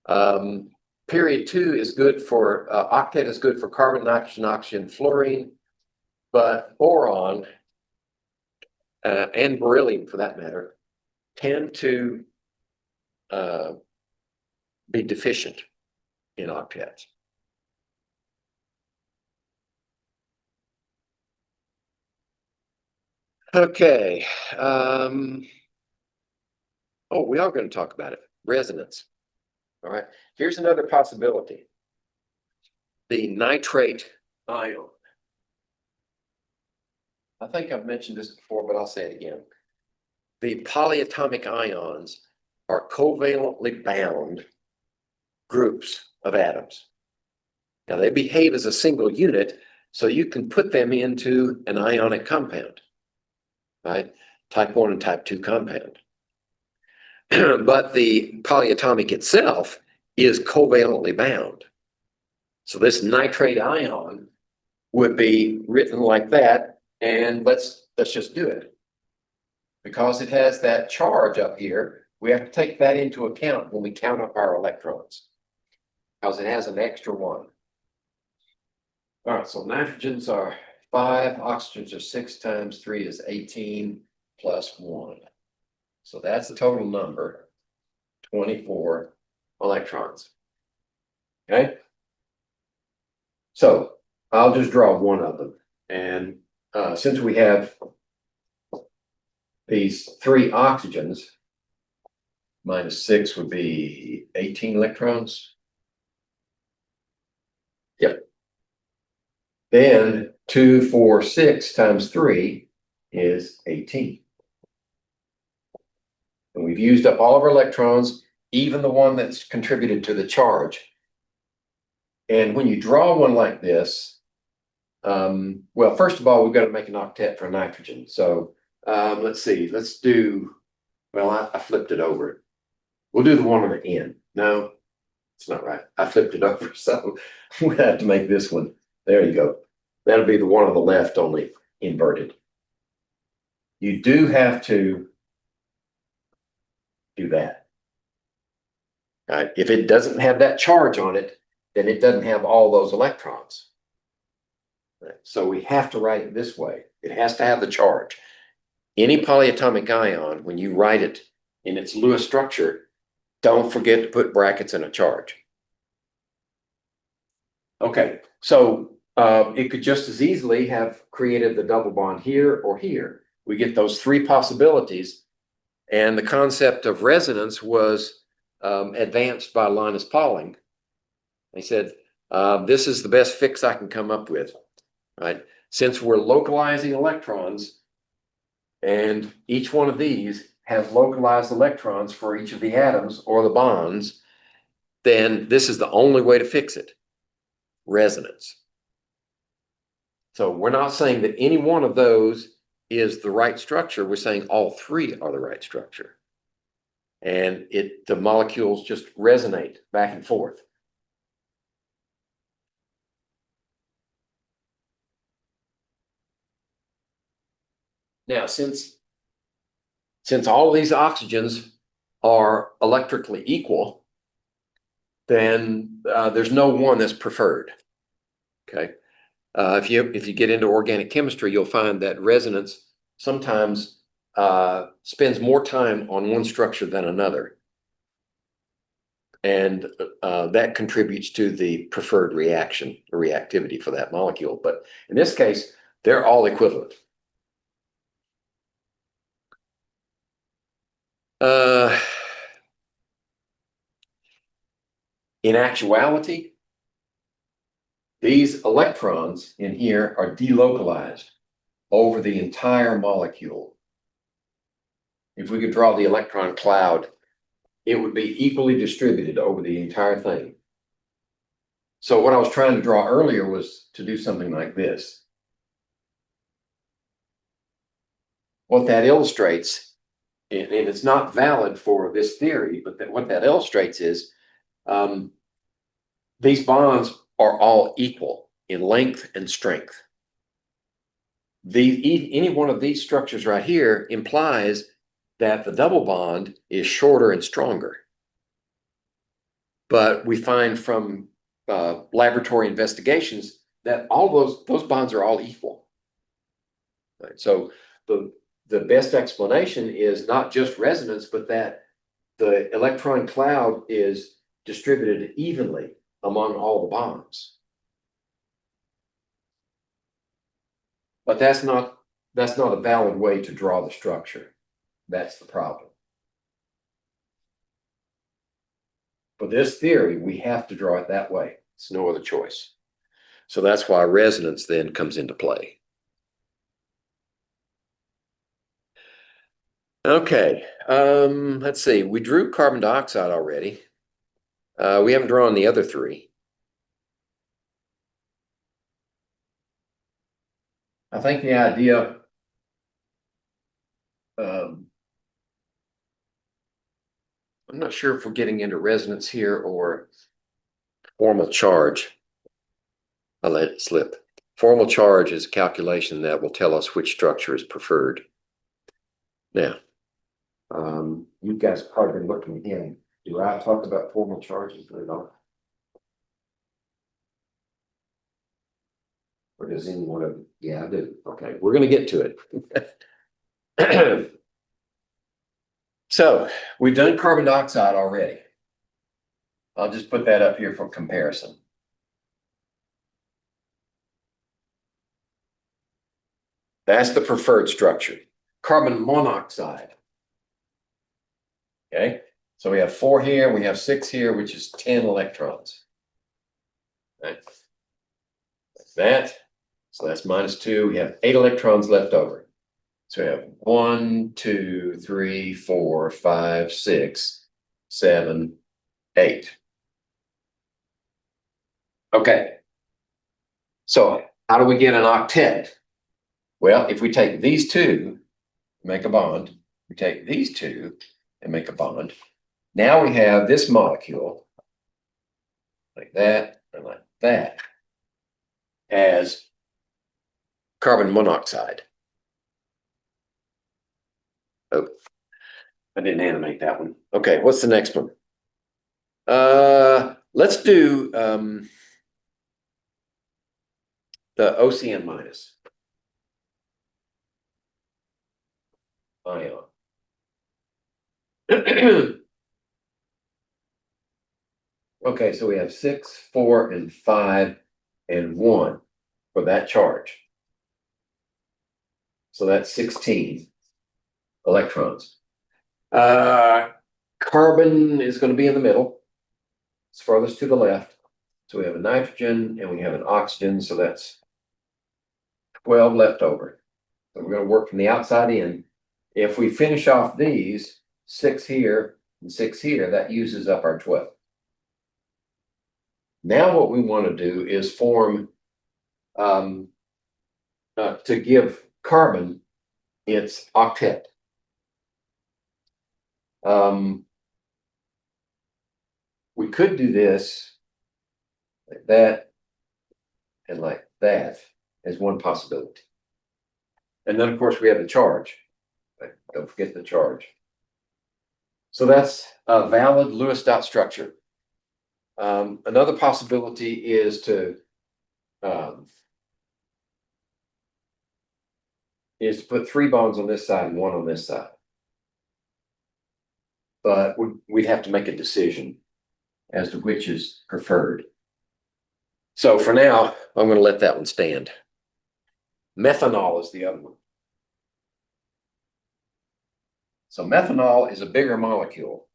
Period 2 is good for, octet is good for carbon, nitrogen, oxygen, fluorine, but boron and beryllium, for that matter, tend to be deficient in octets. Okay. We are going to talk about it. Resonance. All right. Here's another possibility. The nitrate ion. I think I've mentioned this before, but I'll say it again. The polyatomic ions are covalently bound groups of atoms. Now they behave as a single unit, so you can put them into an ionic compound, right? Type 1 and type 2 compound. But the polyatomic itself is covalently bound. So this nitrate ion would be written like that, and let's just do it. Because it has that charge up here, we have to take that into account when we count up our electrons, because it has an extra one. All right, so nitrogens are 5, oxygens are 6 times 3 is 18 plus 1. So that's the total number, 24 electrons. Okay? So I'll just draw one of them. And since we have these 3 oxygens, minus 6 would be 18 electrons. Yep. Then 2, 4, 6 times 3 is 18. And we've used up all of our electrons, even the one that's contributed to the charge. And when you draw one like this, well, first of all, we've got to make an octet for nitrogen. So let's see, let's do, well, I flipped it over. We'll do the one on the end. No, it's not right. I flipped it over, so we have to make this one. There you go. That'll be the one on the left, only inverted. You do have to do that. If it doesn't have that charge on it, then it doesn't have all those electrons. So we have to write it this way. It has to have the charge. Any polyatomic ion, when you write it in its Lewis structure, don't forget to put brackets and a charge. Okay, so it could just as easily have created the double bond here or here. We get those 3 possibilities, and the concept of resonance was advanced by Linus Pauling. He said, this is the best fix I can come up with, right? Since we're localizing electrons, and each one of these has localized electrons for each of the atoms or the bonds, then this is the only way to fix it. Resonance. So we're not saying that any one of those is the right structure. We're saying all 3 are the right structure. And the molecules just resonate back and forth. Now, since all of these oxygens are electrically equal, then there's no one that's preferred. Okay. If you get into organic chemistry, you'll find that resonance sometimes spends more time on one structure than another. And that contributes to the preferred reaction or reactivity for that molecule. But in this case, they're all equivalent. In actuality, These electrons in here are delocalized over the entire molecule. If we could draw the electron cloud, it would be equally distributed over the entire thing. So what I was trying to draw earlier was to do something like this. What that illustrates, and it's not valid for this theory, but what that illustrates is these bonds are all equal in length and strength. Any one of these structures right here implies that the double bond is shorter and stronger. But we find from laboratory investigations that all those bonds are all equal. Right? So the best explanation is not just resonance, but that the electron cloud is distributed evenly among all the bonds. But that's not a valid way to draw the structure. That's the problem. For this theory, we have to draw it that way. It's no other choice. So that's why resonance then comes into play. Okay, let's see. We drew carbon dioxide already. We haven't drawn the other three. I think the idea I'm not sure if we're getting into resonance here or formal charge. I'll let it slip. Formal charge is a calculation that will tell us which structure is preferred. Now, you guys have probably been looking in. Do I talk about formal charges or not? Or does anyone of you? Yeah, I do. Okay, we're going to get to it. So we've done carbon dioxide already. I'll just put that up here for comparison. That's the preferred structure. Carbon monoxide. Okay, so we have 4 here, we have 6 here, which is 10 electrons. Right. Like that. So that's -2. We have 8 electrons left over. So we have 1, 2, 3, 4, 5, 6, 7, 8. Okay. So how do we get an octet? Well, if we take these two, make a bond, we take these two and make a bond. Now we have this molecule, like that and like that, as carbon monoxide. Oh, I didn't animate that one. Okay, what's the next one? Let's do the OCN minus ion. Okay, so we have 6, 4, and 5, and 1 for that charge. So that's 16 electrons. Carbon is going to be in the middle. It's farthest to the left. So we have a nitrogen and we have an oxygen. So that's 12 left over. So we're going to work from the outside in. If we finish off these, 6 here and 6 here, that uses up our 12. Now what we want to do is form, to give carbon its octet. We could do this like that and like that as one possibility. And then, of course, we have the charge. Don't forget the charge. So that's a valid Lewis dot structure. Another possibility is to put 3 bonds on this side and 1 on this side. But we'd have to make a decision as to which is preferred. So for now, I'm going to let that one stand. Methanol is the other one. So methanol is a bigger molecule.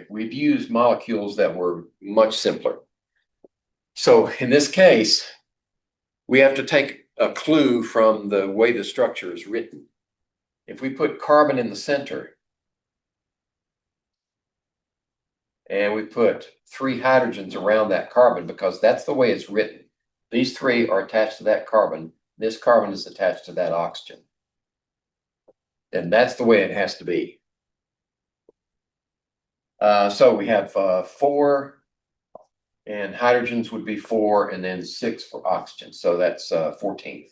We've used molecules that were much simpler. So in this case, we have to take a clue from the way the structure is written. If we put carbon in the center, and we put 3 hydrogens around that carbon, because that's the way it's written. These 3 are attached to that carbon. This carbon is attached to that oxygen. And that's the way it has to be. So we have 4, and hydrogens would be 4, and then 6 for oxygen. So that's 14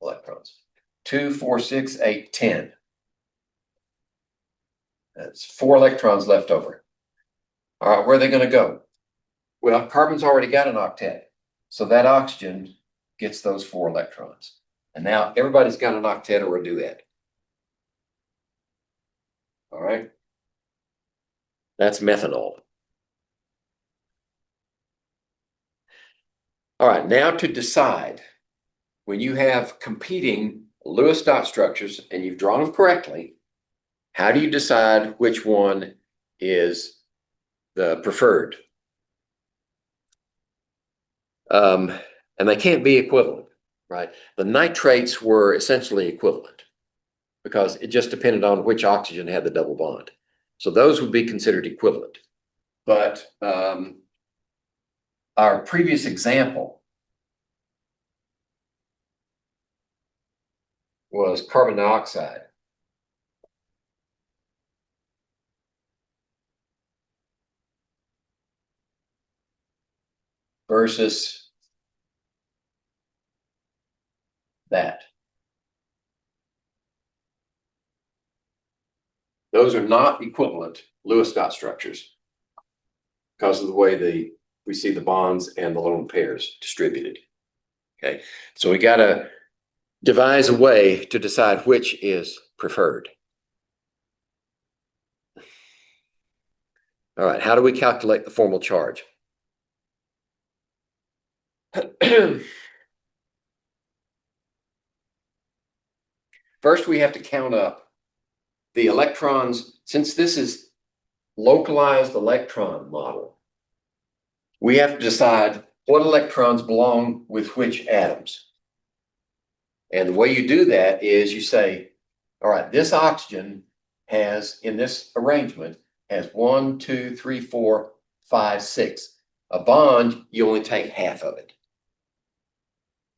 electrons. 2, 4, 6, 8, 10. That's 4 electrons left over. All right, where are they going to go? Well, carbon's already got an octet. So that oxygen gets those 4 electrons. And now everybody's got an octet or a duet. All right. That's methanol. All right, now to decide, when you have competing Lewis dot structures and you've drawn them correctly, how do you decide which one is the preferred? And they can't be equivalent, right? The nitrates were essentially equivalent because it just depended on which oxygen had the double bond. So those would be considered equivalent. But our previous example was carbon dioxide. Versus that. Those are not equivalent Lewis dot structures because of the way we see the bonds and the lone pairs distributed. Okay, so we got to devise a way to decide which is preferred. All right, how do we calculate the formal charge? First, we have to count up the electrons. Since this is localized electron model, we have to decide what electrons belong with which atoms. And the way you do that is you say, all right, this oxygen has, in this arrangement, has 1, 2, 3, 4, 5, 6. A bond, you only take half of it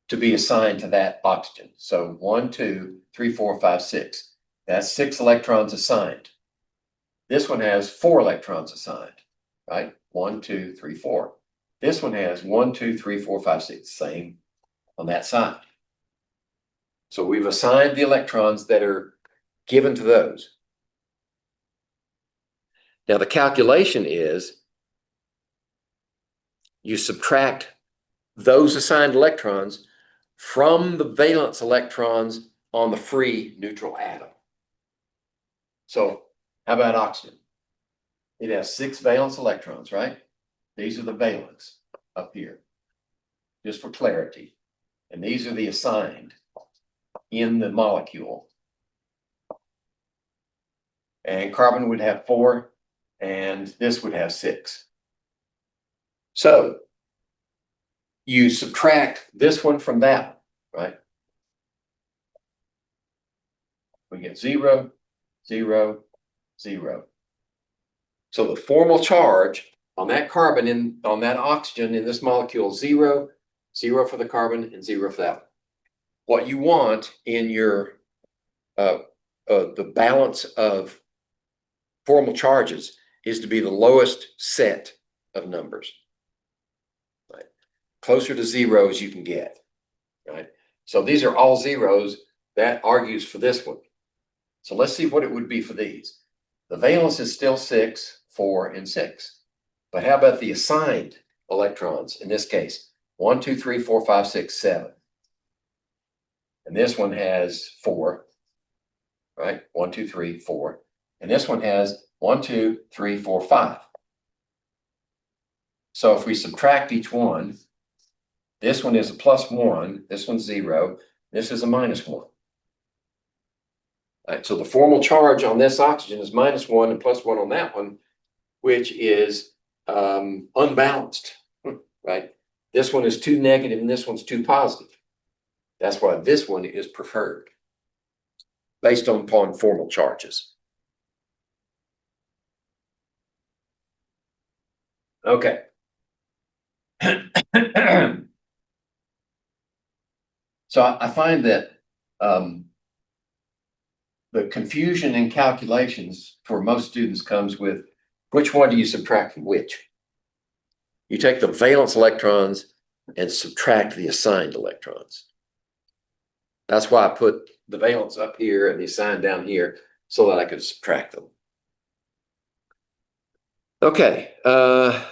to be assigned to that oxygen. So 1, 2, 3, 4, 5, 6. That's 6 electrons assigned. This one has 4 electrons assigned, right? 1, 2, 3, 4. This one has 1, 2, 3, 4, 5, 6. Same on that side. So we've assigned the electrons that are given to those. Now the calculation is you subtract those assigned electrons from the valence electrons on the free neutral atom. So how about oxygen? It has 6 valence electrons, right? These are the valence up here, just for clarity. And these are the assigned in the molecule. And carbon would have 4, and this would have 6. So you subtract this one from that one, right? We get 0, 0, 0. So the formal charge on that carbon on that oxygen in this molecule, 0, 0 for the carbon, and 0 for that one. What you want in your the balance of formal charges is to be the lowest set of numbers. Right? Closer to 0 as you can get. Right? So these are all zeros. That argues for this one. So let's see what it would be for these. The valence is still 6, 4, and 6. But how about the assigned electrons in this case? 1, 2, 3, 4, 5, 6, 7. And this one has 4, right? 1, 2, 3, 4. And this one has 1, 2, 3, 4, 5. So if we subtract each one, this one is a +1, this one's 0, this is a -1. All right, so the formal charge on this oxygen is -1 and +1 on that one. which is unbalanced, right? This one is too negative and this one's too positive. That's why this one is preferred based upon formal charges. Okay. So I find that the confusion in calculations for most students comes with which one do you subtract from which? You take the valence electrons and subtract the assigned electrons. That's why I put the valence up here and the assigned down here so that I could subtract them. Okay, how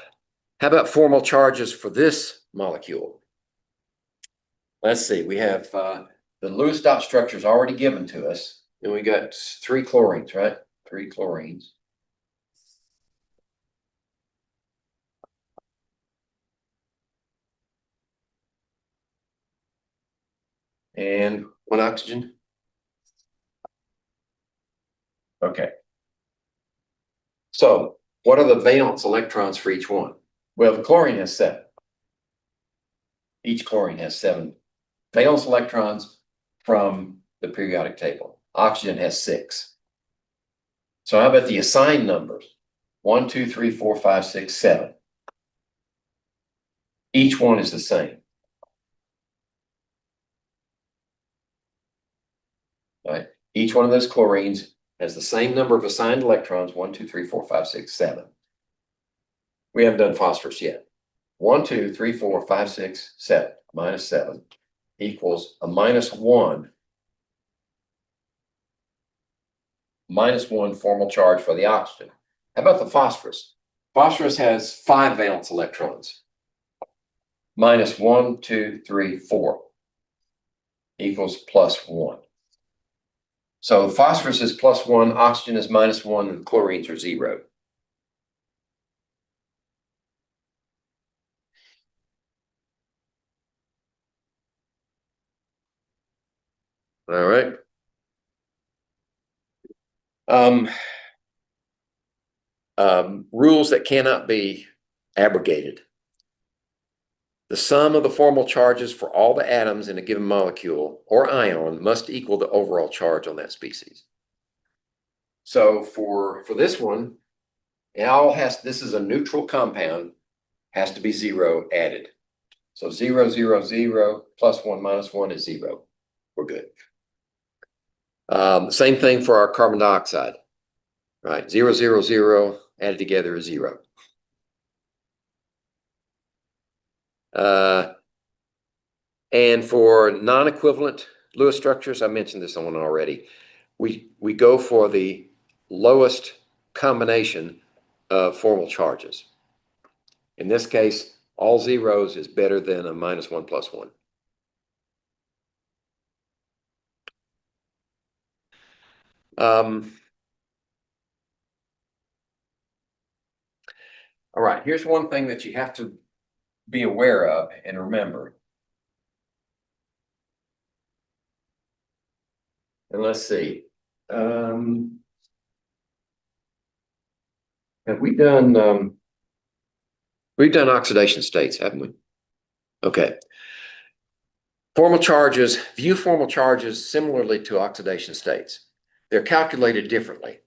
about formal charges for this molecule? Let's see, we have the Lewis dot structure is already given to us. And we got 3 chlorines, right? 3 chlorines. And 1 oxygen. Okay. So what are the valence electrons for each one? Well, the chlorine has 7. Each chlorine has 7 valence electrons from the periodic table. Oxygen has 6. So how about the assigned numbers? 1, 2, 3, 4, 5, 6, 7. Each one is the same. Right? Each one of those chlorines has the same number of assigned electrons, 1, 2, 3, 4, 5, 6, 7. We haven't done phosphorus yet. 1, 2, 3, 4, 5, 6, 7, minus 7 equals a -1 formal charge for the oxygen. How about the phosphorus? Phosphorus has 5 valence electrons. -1, 2, 3, 4 equals +1. So phosphorus is +1, oxygen is -1, and chlorines are 0. All right. Rules that cannot be abrogated. The sum of the formal charges for all the atoms in a given molecule or ion must equal the overall charge on that species. So for this one, this is a neutral compound, has to be 0 added. So 0, 0, 0, +1 -1 is 0. We're good. Same thing for our carbon dioxide, right? 0, 0, 0 added together is 0. And for non-equivalent Lewis structures, I mentioned this one already, we go for the lowest combination of formal charges. In this case, all zeros is better than a -1 +1. All right, here's one thing that you have to be aware of and remember. And let's see. Have we done we've done oxidation states, haven't we? Okay. Formal charges, view formal charges similarly to oxidation states. They're calculated differently,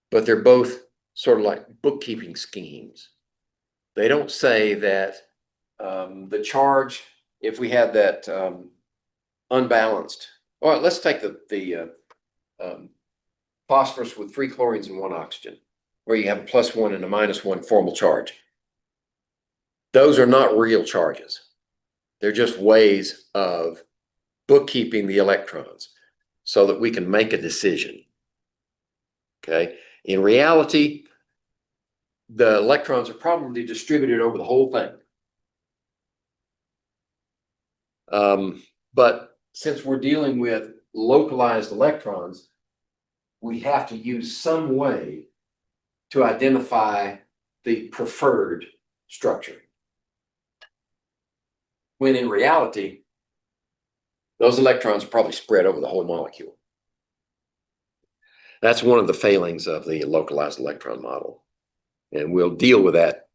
but they're both sort of like bookkeeping schemes. They don't say that the charge, if we had that unbalanced, all right, let's take the phosphorus with 3 chlorines and 1 oxygen, where you have a +1 and a -1 formal charge. Those are not real charges. They're just ways of bookkeeping the electrons so that we can make a decision. Okay. In reality, the electrons are probably distributed over the whole thing. But since we're dealing with localized electrons, we have to use some way to identify the preferred structure. When in reality, those electrons are probably spread over the whole molecule. That's one of the failings of the localized electron model. And we'll deal with that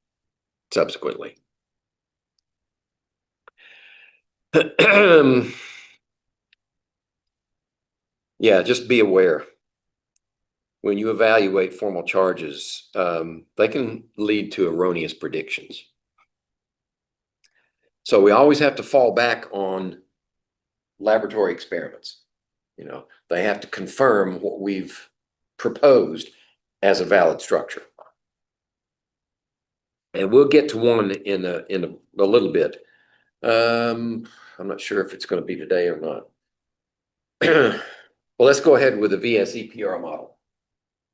subsequently. Yeah, just be aware. When you evaluate formal charges, they can lead to erroneous predictions. So we always have to fall back on laboratory experiments. You know, they have to confirm what we've proposed as a valid structure. And we'll get to one in a little bit. I'm not sure if it's going to be today or not. Well, let's go ahead with the VSEPR model.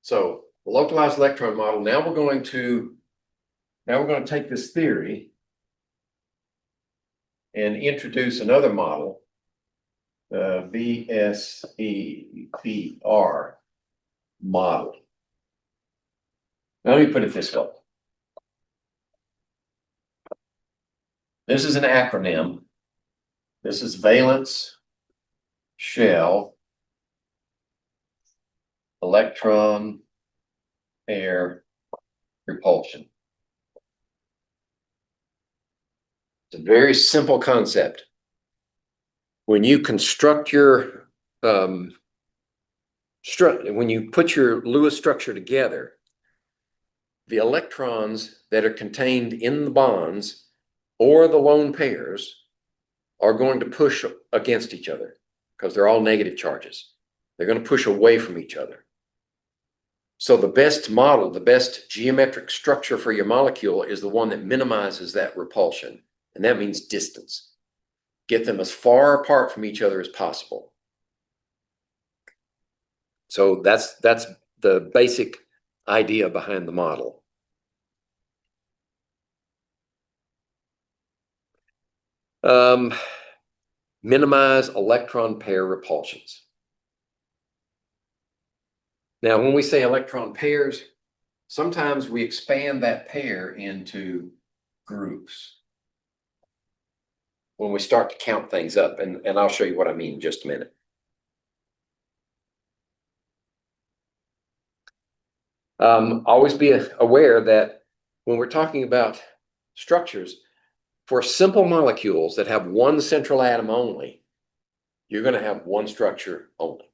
So the localized electron model, now we're going to take this theory and introduce another model, the VSEPR model. Now let me put it this way. This is an acronym. This is valence, shell, electron, pair, repulsion. It's a very simple concept. When you construct your, when you put your Lewis structure together, the electrons that are contained in the bonds or the lone pairs are going to push against each other because they're all negative charges. They're going to push away from each other. So the best model, the best geometric structure for your molecule is the one that minimizes that repulsion. And that means distance. Get them as far apart from each other as possible. So that's the basic idea behind the model. Minimize electron pair repulsions. Now, when we say electron pairs, sometimes we expand that pair into groups when we start to count things up, and I'll show you what I mean in just a minute. Always be aware that when we're talking about structures, for simple molecules that have one central atom only, you're going to have one structure only.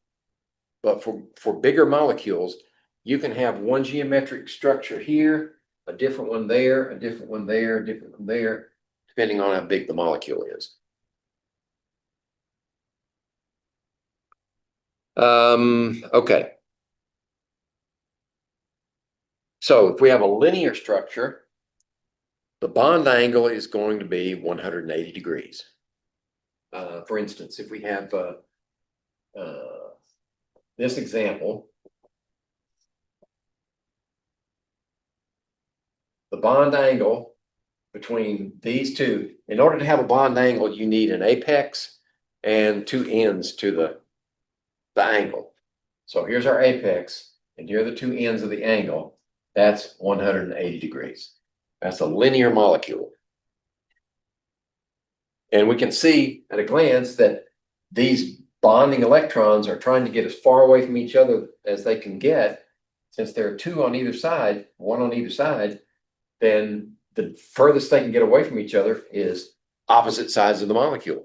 But for bigger molecules, you can have one geometric structure here, a different one there, a different one there, a different one there, depending on how big the molecule is. Okay. So if we have a linear structure, the bond angle is going to be 180 degrees. For instance, if we have this example, the bond angle between these two, in order to have a bond angle, you need an apex and two ends to the angle. So here's our apex, and here are the two ends of the angle. That's 180 degrees. That's a linear molecule. And we can see at a glance that these bonding electrons are trying to get as far away from each other as they can get. Since there are two on either side, one on either side, then the furthest they can get away from each other is opposite sides of the molecule.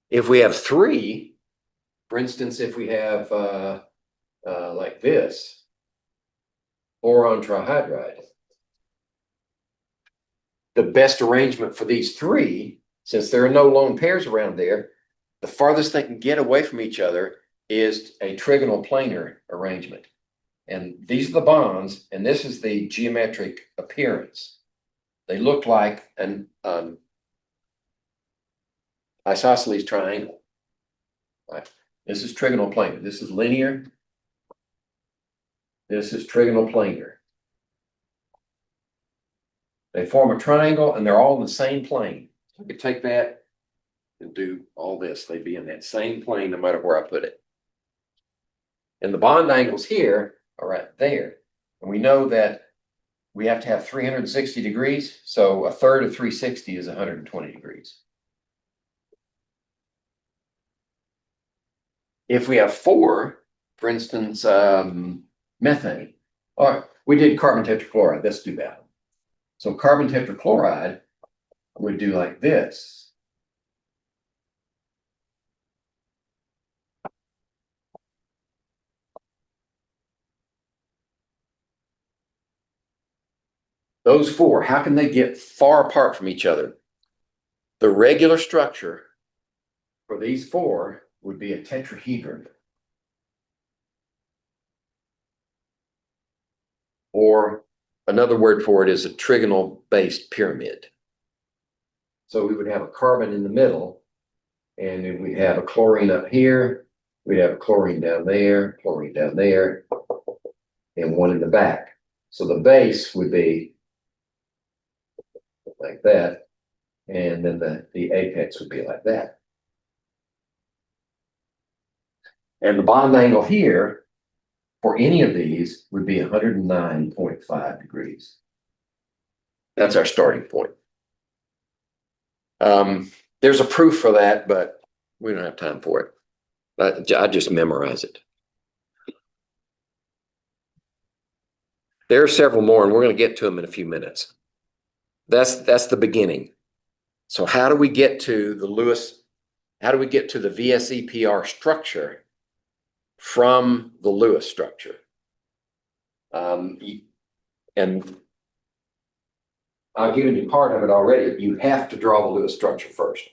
If we have three, for instance, if we have like this, boron trihydride, the best arrangement for these three, since there are no lone pairs around there, the farthest they can get away from each other is a trigonal planar arrangement. And these are the bonds, and this is the geometric appearance. They look like an isosceles triangle. Right? This is trigonal planar. This is linear. This is trigonal planar. They form a triangle, and they're all in the same plane. I could take that and do all this. They'd be in that same plane no matter where I put it. And the bond angles here are right there. And we know that we have to have 360 degrees. So a third of 360 is 120 degrees. If we have four, for instance, methane. All right, we did carbon tetrachloride. Let's do that. So carbon tetrachloride would do like this. Those four, how can they get far apart from each other? The regular structure for these four would be a tetrahedron. Or another word for it is a trigonal-based pyramid. So we would have a carbon in the middle, and then we'd have a chlorine up here, we'd have a chlorine down there, and one in the back. So the base would be like that, and then the apex would be like that. And the bond angle here for any of these would be 109.5 degrees. That's our starting point. There's a proof for that, but we don't have time for it. I just memorize it. There are several more, and we're going to get to them in a few minutes. That's the beginning. So how do we get to the Lewis? How do we get to the VSEPR structure from the Lewis structure? And I've given you part of it already. You have to draw the Lewis structure first.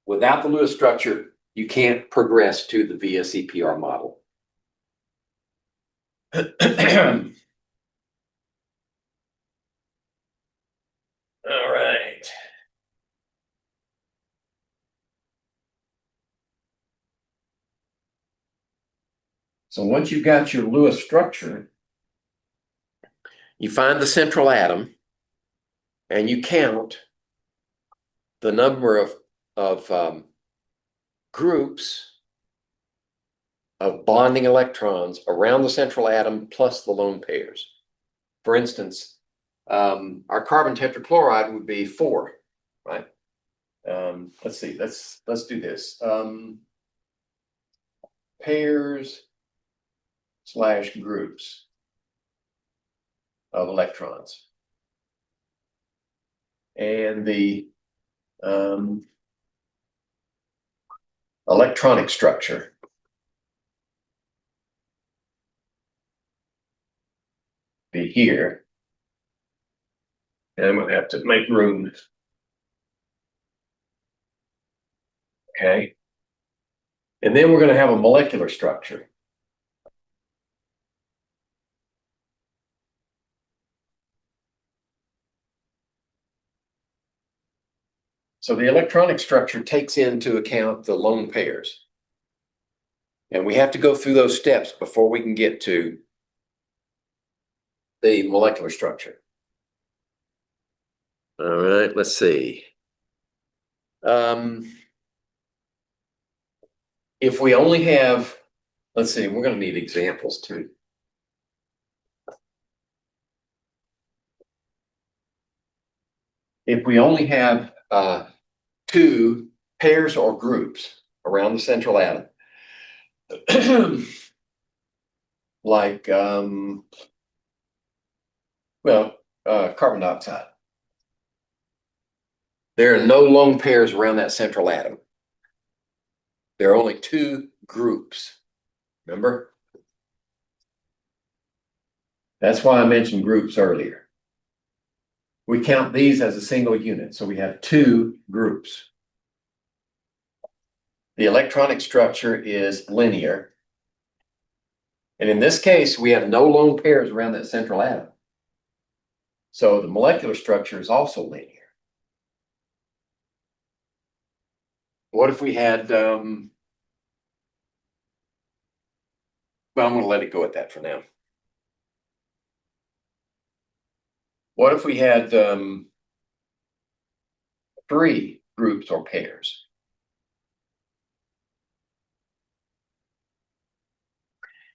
Without the Lewis structure, you can't progress to the VSEPR model. All right. So once you've got your Lewis structure, you find the central atom and you count the number of groups of bonding electrons around the central atom plus the lone pairs. For instance, our carbon tetrachloride would be 4, right? Let's see, let's do this. Pairs / groups of electrons. And the electronic structure be here. And I'm going to have to make room. Okay. And then we're going to have a molecular structure. So the electronic structure takes into account the lone pairs. And we have to go through those steps before we can get to the molecular structure. All right, let's see. If we only have, let's see, we're going to need examples too. If we only have 2 pairs or groups around the central atom, like, carbon dioxide. There are no lone pairs around that central atom. There are only 2 groups. Remember? That's why I mentioned groups earlier. We count these as a single unit, so we have 2 groups. The electronic structure is linear. And in this case, we have no lone pairs around that central atom. So the molecular structure is also linear. What if we had, well, I'm going to let it go at that for now. What if we had 3 groups or pairs?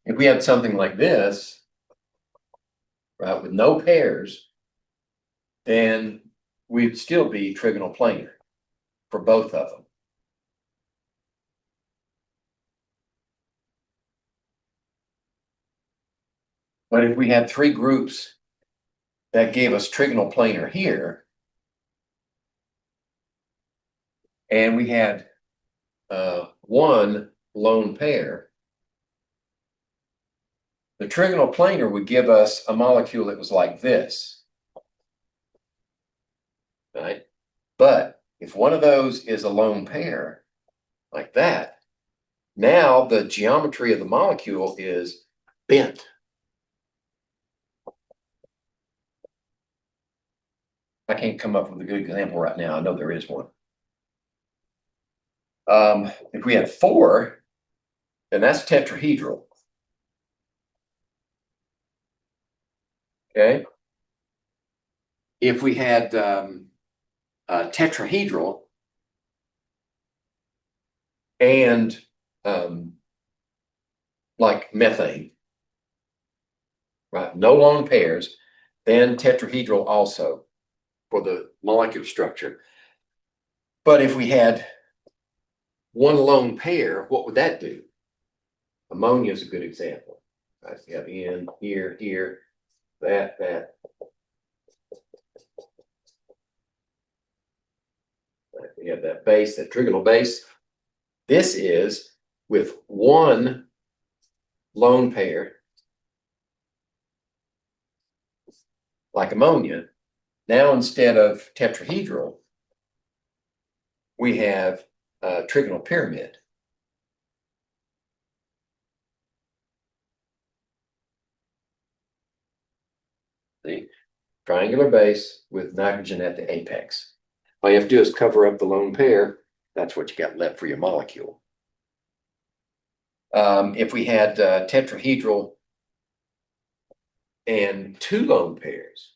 If we had something like this, right, with no pairs, then we'd still be trigonal planar for both of them. But if we had three groups that gave us trigonal planar here, and we had one lone pair, the trigonal planar would give us a molecule that was like this, right? But if one of those is a lone pair, like that, now the geometry of the molecule is bent. I can't come up with a good example right now. I know there is one. If we had four, then that's tetrahedral. Okay. If we had tetrahedral and like methane, right? No lone pairs, then tetrahedral also for the molecular structure. But if we had one lone pair, what would that do? Ammonia is a good example. Right? So you have in here, here, that. Right? We have that base, that trigonal base. This is with one lone pair, like ammonia. Now instead of tetrahedral, we have a trigonal pyramid. See, triangular base with nitrogen at the apex. All you have to do is cover up the lone pair. That's what you got left for your molecule. If we had tetrahedral and two lone pairs,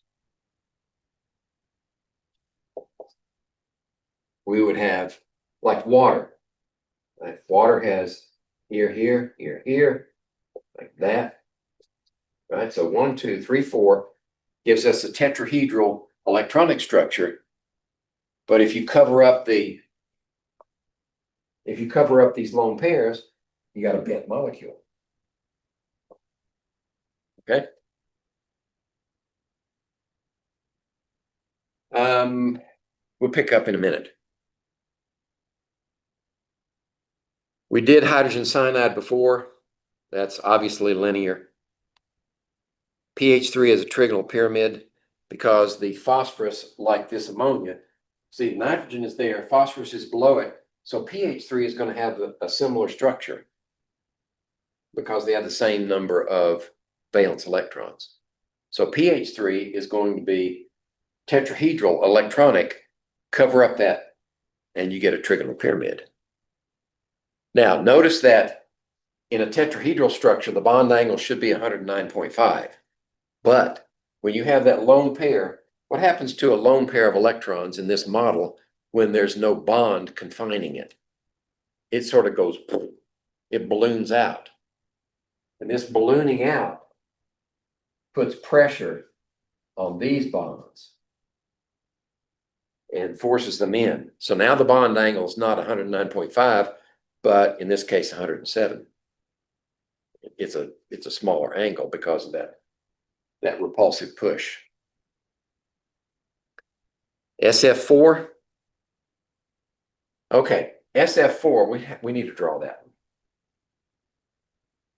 we would have like water. Right? Water has here, here, here, here, like that. Right? So 1, 2, 3, 4 gives us a tetrahedral electronic structure. But if you cover up these lone pairs, you got a bent molecule. Okay. We'll pick up in a minute. We did hydrogen cyanide before. That's obviously linear. pH 3 is a trigonal pyramid because the phosphorus, like this ammonia, see, nitrogen is there, phosphorus is below it. So pH 3 is going to have a similar structure because they have the same number of valence electrons. So pH 3 is going to be tetrahedral electronic, cover up that, and you get a trigonal pyramid. Now, notice that in a tetrahedral structure, the bond angle should be 109.5. But when you have that lone pair, what happens to a lone pair of electrons in this model when there's no bond confining it? It sort of goes, it balloons out. And this ballooning out puts pressure on these bonds and forces them in. So now the bond angle is not 109.5, but in this case, 107. It's a smaller angle because of that repulsive push. SF4. Okay, SF4, we need to draw that one.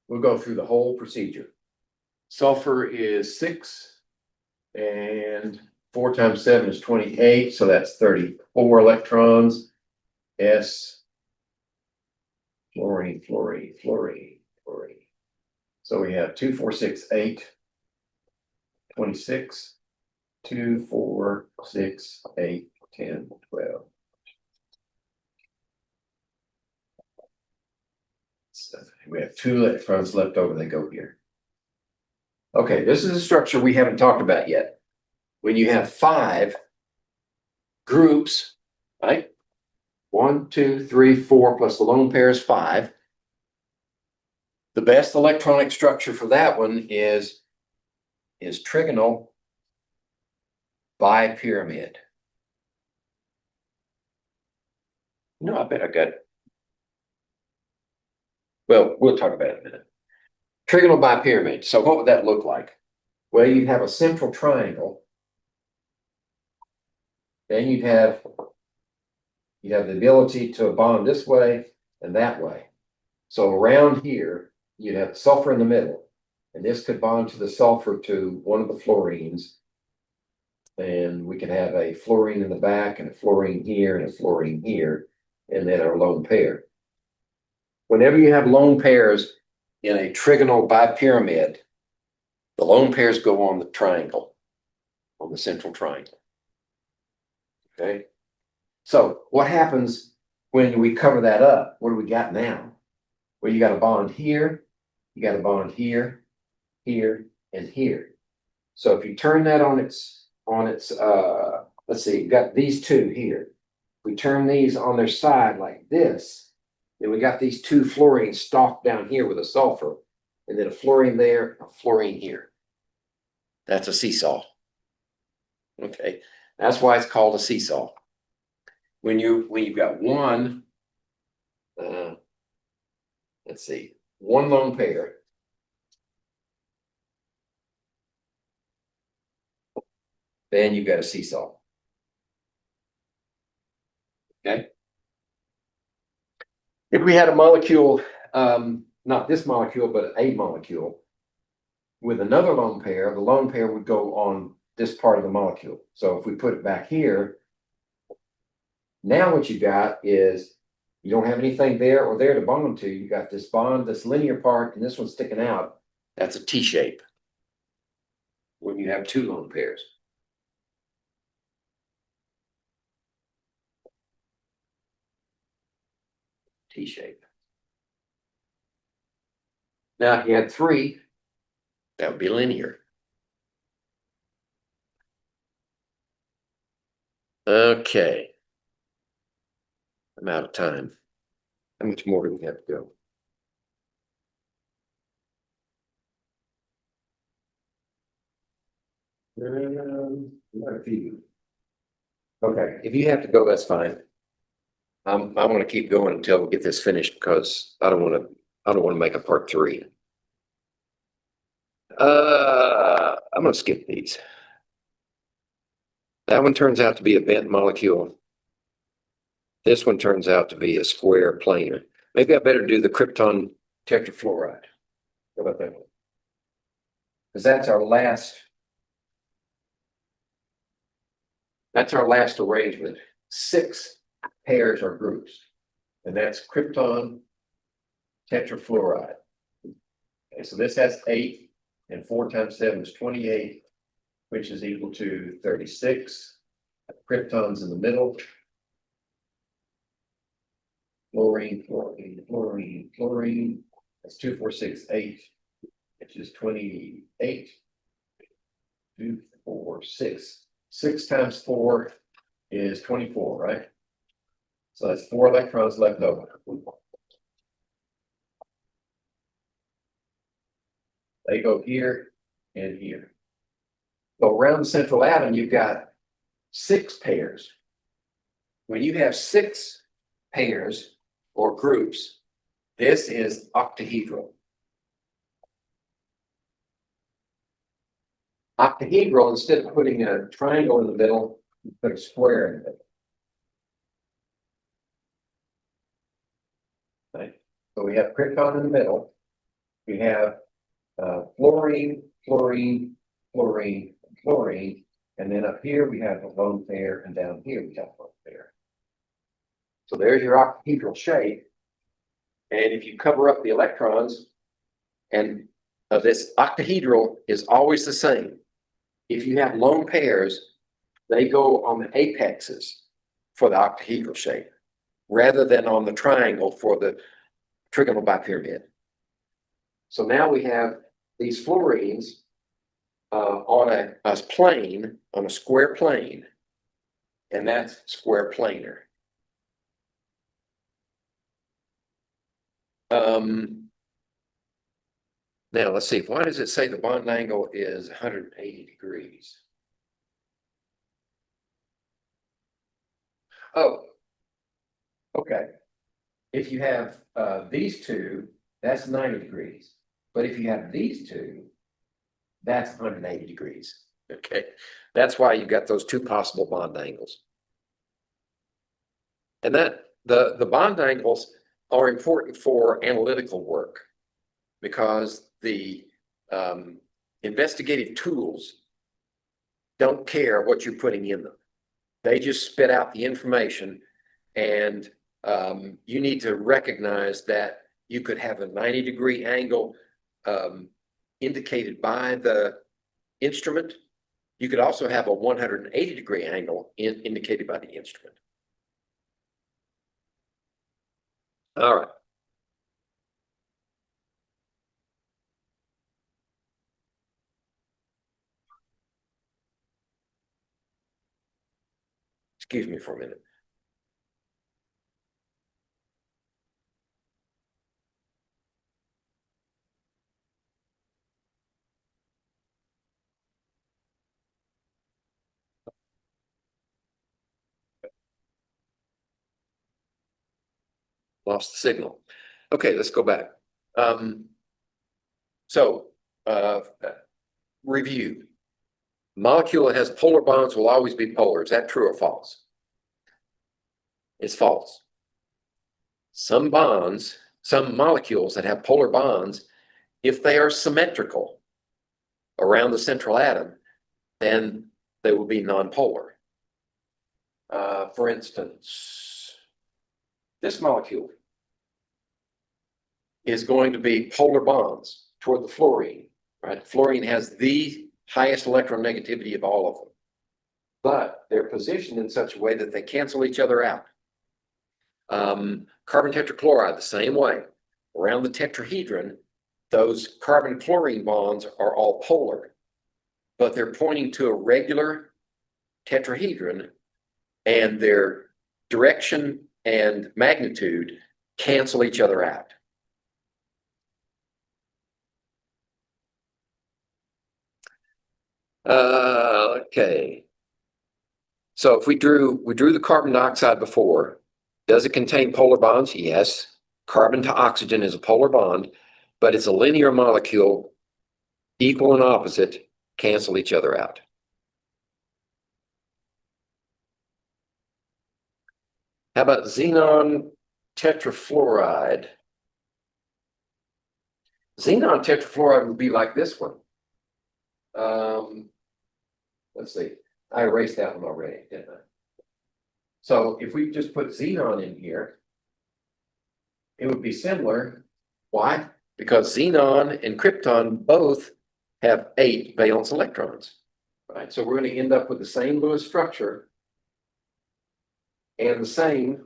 We'll go through the whole procedure. Sulfur is 6, and 4 times 7 is 28, so that's 34 electrons. S, fluorine. So we have 2, 4, 6, 8, 26, 2, 4, 6, 8, 10, 12. So we have 2 electrons left over, they go here. Okay, this is a structure we haven't talked about yet. When you have 5 groups, right? 1, 2, 3, 4 plus the lone pair is 5. The best electronic structure for that one is trigonal bipyramid. No, I bet I got it. Well, we'll talk about it in a minute. Trigonal bipyramid. So what would that look like? Well, you'd have a central triangle. Then you'd have the ability to bond this way and that way. So around here, you'd have sulfur in the middle. And this could bond to the sulfur to one of the fluorines. And we could have a fluorine in the back and a fluorine here and a fluorine here, and then our lone pair. Whenever you have lone pairs in a trigonal bipyramid, the lone pairs go on the triangle, on the central triangle. Okay. So what happens when we cover that up? What do we got now? Well, you got a bond here, you got a bond here, here, and here. So if you turn that on its, let's see, you got these two here. We turn these on their side like this, then we got these two fluorines stalked down here with a sulfur, and then a fluorine there, a fluorine here. That's a seesaw. Okay, that's why it's called a seesaw. When you've got one, let's see, one lone pair, then you've got a seesaw. Okay. If we had a molecule, not this molecule, but a molecule with another lone pair, the lone pair would go on this part of the molecule. So if we put it back here, now what you got is you don't have anything there or there to bond to. You got this bond, this linear part, and this one sticking out. That's a T shape when you have two lone pairs. T shape. Now, if you had three, that would be linear. Okay. I'm out of time. How much more do we have to go? A few. Okay, if you have to go, that's fine. I want to keep going until we get this finished because I don't want to make a part 3. I'm going to skip these. That one turns out to be a bent molecule. This one turns out to be a square planar. Maybe I better do the krypton tetrafluoride. How about that one? Because that's our last arrangement. 6 pairs or groups. And that's krypton tetrafluoride. Okay, so this has 8, and 4 times 7 is 28, which is equal to 36. Krypton's in the middle. Fluorine, fluorine, fluorine, fluorine. That's 2, 4, 6, 8, which is 28. 2, 4, 6. 6 times 4 is 24, right? So that's 4 electrons left over. They go here and here. So around the central atom, you've got 6 pairs. When you have 6 pairs or groups, this is octahedral. Octahedral, instead of putting a triangle in the middle, you put a square in it. Right? So we have krypton in the middle. We have fluorine, fluorine, fluorine, fluorine, and then up here we have a lone pair, and down here we have a lone pair. So there's your octahedral shape. And if you cover up the electrons, and this octahedral is always the same. If you have lone pairs, they go on the apexes for the octahedral shape, rather than on the triangle for the trigonal bipyramid. So now we have these fluorines on a plane, on a square plane, and that's square planar. Now let's see, why does it say the bond angle is 180 degrees? Oh, okay. If you have these two, that's 90 degrees. But if you have these two, that's 180 degrees. Okay, that's why you've got those two possible bond angles. And that the bond angles are important for analytical work because the investigative tools don't care what you're putting in them. They just spit out the information, and you need to recognize that you could have a 90-degree angle indicated by the instrument. You could also have a 180-degree angle indicated by the instrument. All right. Excuse me for a minute. Lost the signal. Okay, let's go back. Review. Molecule that has polar bonds will always be polar. Is that true or false? It's false. Some bonds, some molecules that have polar bonds, if they are symmetrical around the central atom, then they will be nonpolar. For instance, this molecule is going to be polar bonds toward the fluorine, right? Fluorine has the highest electronegativity of all of them, but they're positioned in such a way that they cancel each other out. Carbon tetrachloride, the same way. Around the tetrahedron, those carbon chlorine bonds are all polar, but they're pointing to a regular tetrahedron, and their direction and magnitude cancel each other out. Okay. So if we drew the carbon dioxide before, does it contain polar bonds? Yes. Carbon to oxygen is a polar bond, but it's a linear molecule, equal and opposite, cancel each other out. How about xenon tetrafluoride? Xenon tetrafluoride would be like this one. Let's see. I erased that one already, didn't I? So if we just put xenon in here, it would be similar. Why? Because xenon and krypton both have 8 valence electrons, right? So we're going to end up with the same Lewis structure and the same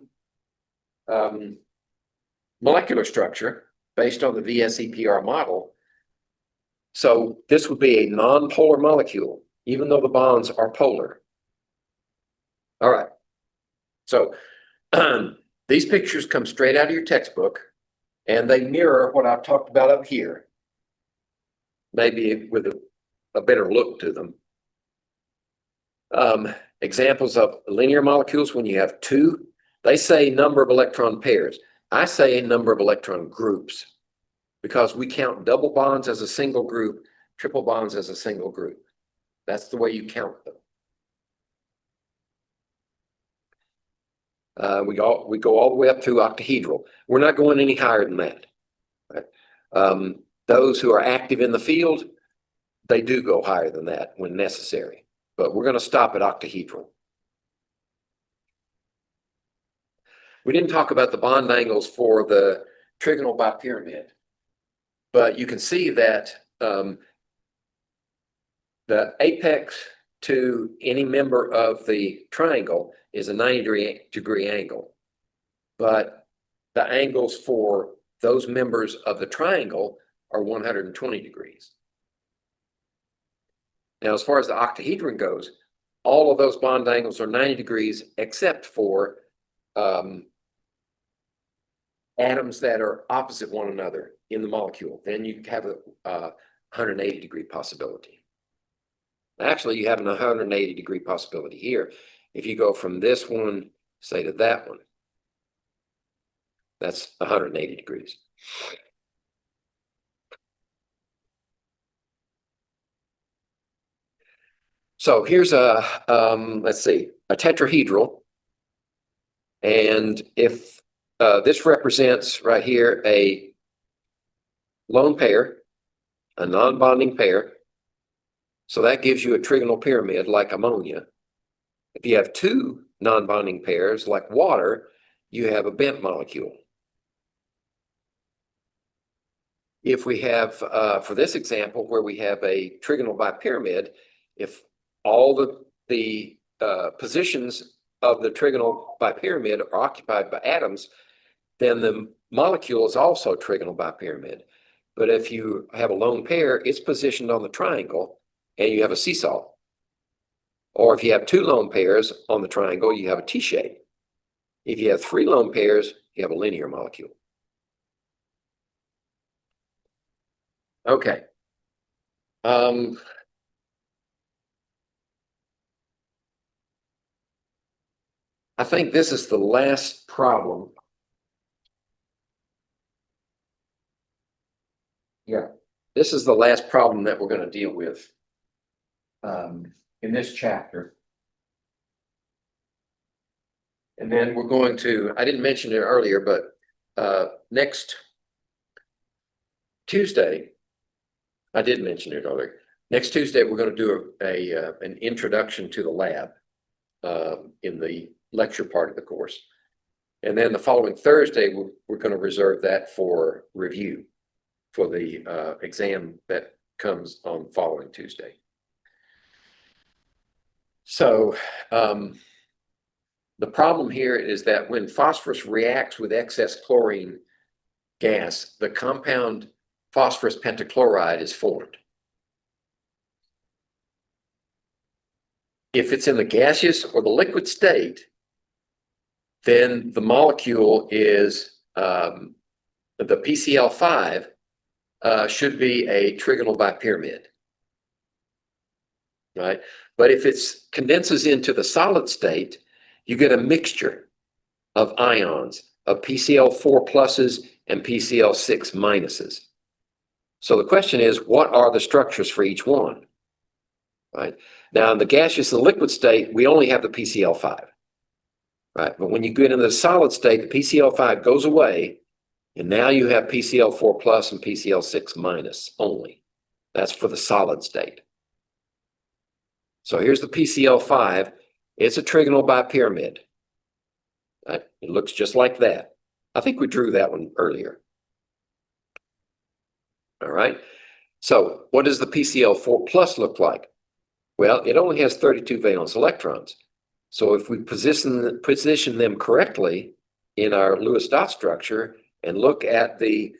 molecular structure based on the VSEPR model. So this would be a non-polar molecule, even though the bonds are polar. All right. So these pictures come straight out of your textbook, and they mirror what I've talked about up here, maybe with a better look to them. Examples of linear molecules, when you have 2, they say number of electron pairs. I say a number of electron groups, because we count double bonds as a single group, triple bonds as a single group. That's the way you count them. We go all the way up to octahedral. We're not going any higher than that. Right? Those who are active in the field, they do go higher than that when necessary. But we're going to stop at octahedral. We didn't talk about the bond angles for the trigonal bipyramid, but you can see that the apex to any member of the triangle is a 90-degree angle, but the angles for those members of the triangle are 120 degrees. Now, as far as the octahedron goes, all of those bond angles are 90 degrees except for atoms that are opposite one another in the molecule. Then you have a 180-degree possibility. Actually, you have an 180-degree possibility here. If you go from this one, say, to that one, that's 180 degrees. So here's a, let's see, a tetrahedral. And if this represents right here a lone pair, a non-bonding pair, so that gives you a trigonal pyramid like ammonia. If you have two non-bonding pairs like water, you have a bent molecule. If we have, for this example, where we have a trigonal bipyramid, if all the positions of the trigonal bipyramid are occupied by atoms, then the molecule is also trigonal bipyramid. But if you have a lone pair, it's positioned on the triangle and you have a seesaw. Or if you have two lone pairs on the triangle, you have a T-shape. If you have three lone pairs, you have a linear molecule. Okay. I think this is the last problem. Yeah, this is the last problem that we're going to deal with in this chapter. And then we're going to, I didn't mention it earlier, but next Tuesday, I did mention it earlier. Next Tuesday, we're going to do an introduction to the lab in the lecture part of the course. And then the following Thursday, we're going to reserve that for review for the exam that comes on following Tuesday. So the problem here is that when phosphorus reacts with excess chlorine gas, the compound phosphorus pentachloride is formed. If it's in the gaseous or the liquid state, then the molecule is, the PCl5 should be a trigonal bipyramid, right? But if it condenses into the solid state, you get a mixture of ions, of PCl4 pluses and PCl6 minuses. So the question is, what are the structures for each one? Right? Now, in the gaseous and liquid state, we only have the PCl5. Right? But when you get into the solid state, the PCl5 goes away, and now you have PCl4 plus and PCl6 minus only. That's for the solid state. So here's the PCl5. It's a trigonal bipyramid. Right? It looks just like that. I think we drew that one earlier. All right. So what does the PCl4 plus look like? Well, it only has 32 valence electrons. So if we position them correctly in our Lewis dot structure and look at the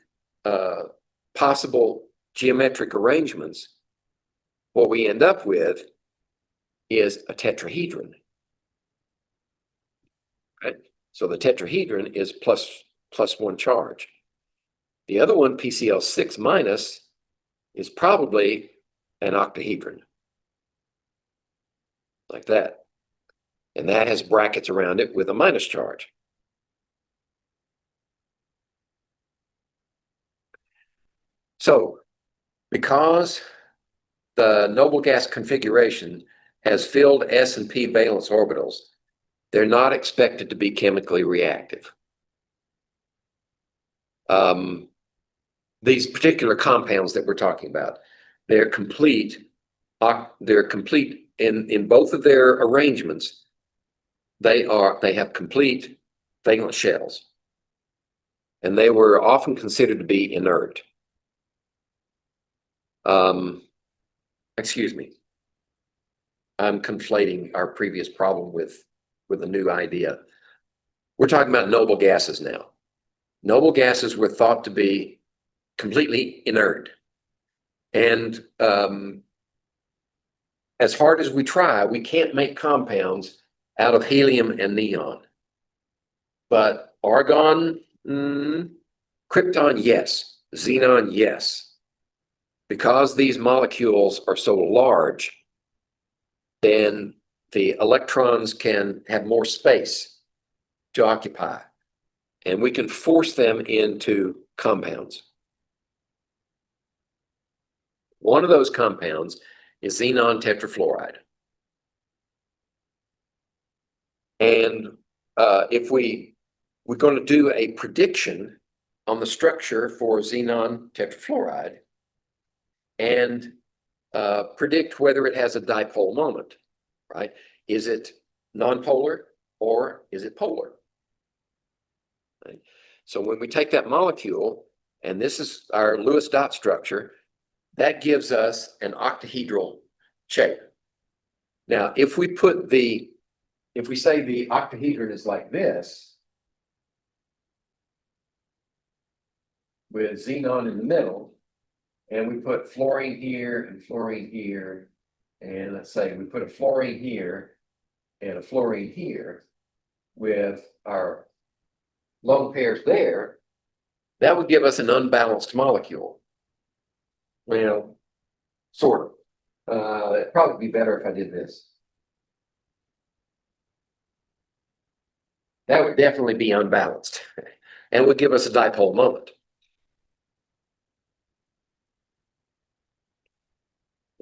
possible geometric arrangements, what we end up with is a tetrahedron. Right? So the tetrahedron is plus one charge. The other one, PCl6 minus, is probably an octahedron, like that. And that has brackets around it with a minus charge. So because the noble gas configuration has filled s and p valence orbitals, they're not expected to be chemically reactive. These particular compounds that we're talking about, they're complete in both of their arrangements. They have complete valence shells, and they were often considered to be inert. Excuse me. I'm conflating our previous problem with a new idea. We're talking about noble gases now. Noble gases were thought to be completely inert. And as hard as we try, we can't make compounds out of helium and neon. But argon, krypton, yes. Xenon, yes. Because these molecules are so large, then the electrons can have more space to occupy, and we can force them into compounds. One of those compounds is xenon tetrafluoride. And if we're going to do a prediction on the structure for xenon tetrafluoride and predict whether it has a dipole moment, right? Is it nonpolar or is it polar? Right? So when we take that molecule, and this is our Lewis dot structure, that gives us an octahedral shape. Now, if we say the octahedron is like this, with xenon in the middle, and we put fluorine here and fluorine here, and let's say we put a fluorine here and a fluorine here with our lone pairs there, that would give us an unbalanced molecule. Well, sort of. It'd probably be better if I did this. That would definitely be unbalanced and would give us a dipole moment.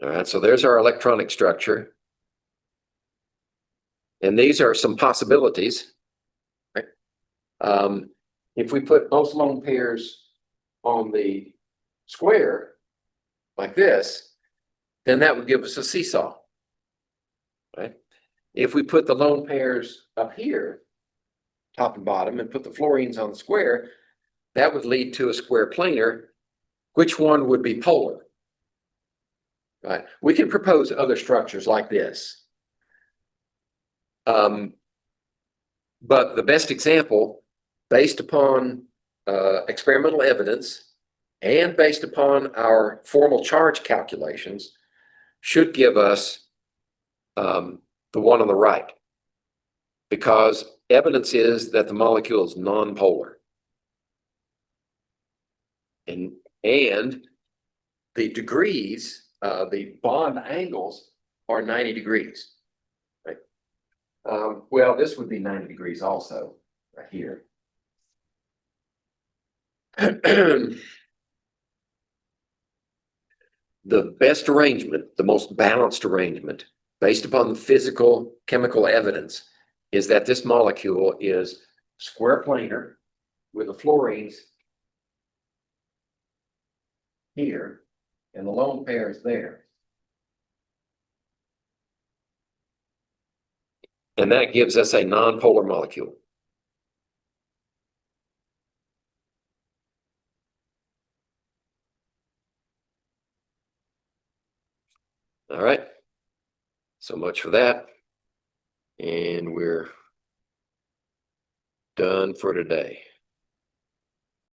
All right, so there's our electronic structure. And these are some possibilities. Right? If we put both lone pairs on the square like this, then that would give us a seesaw. Right? If we put the lone pairs up here, top and bottom, and put the fluorines on the square, that would lead to a square planar. Which one would be polar? Right? We can propose other structures like this. But the best example, based upon experimental evidence and based upon our formal charge calculations, should give us the one on the right, because evidence is that the molecule is nonpolar. And the degrees, the bond angles are 90 degrees. Right? Well, this would be 90 degrees also, right here. The best arrangement, the most balanced arrangement, based upon the physical chemical evidence, is that this molecule is square planar with the fluorines here and the lone pairs there. And that gives us a nonpolar molecule. All right. So much for that. And we're done for today.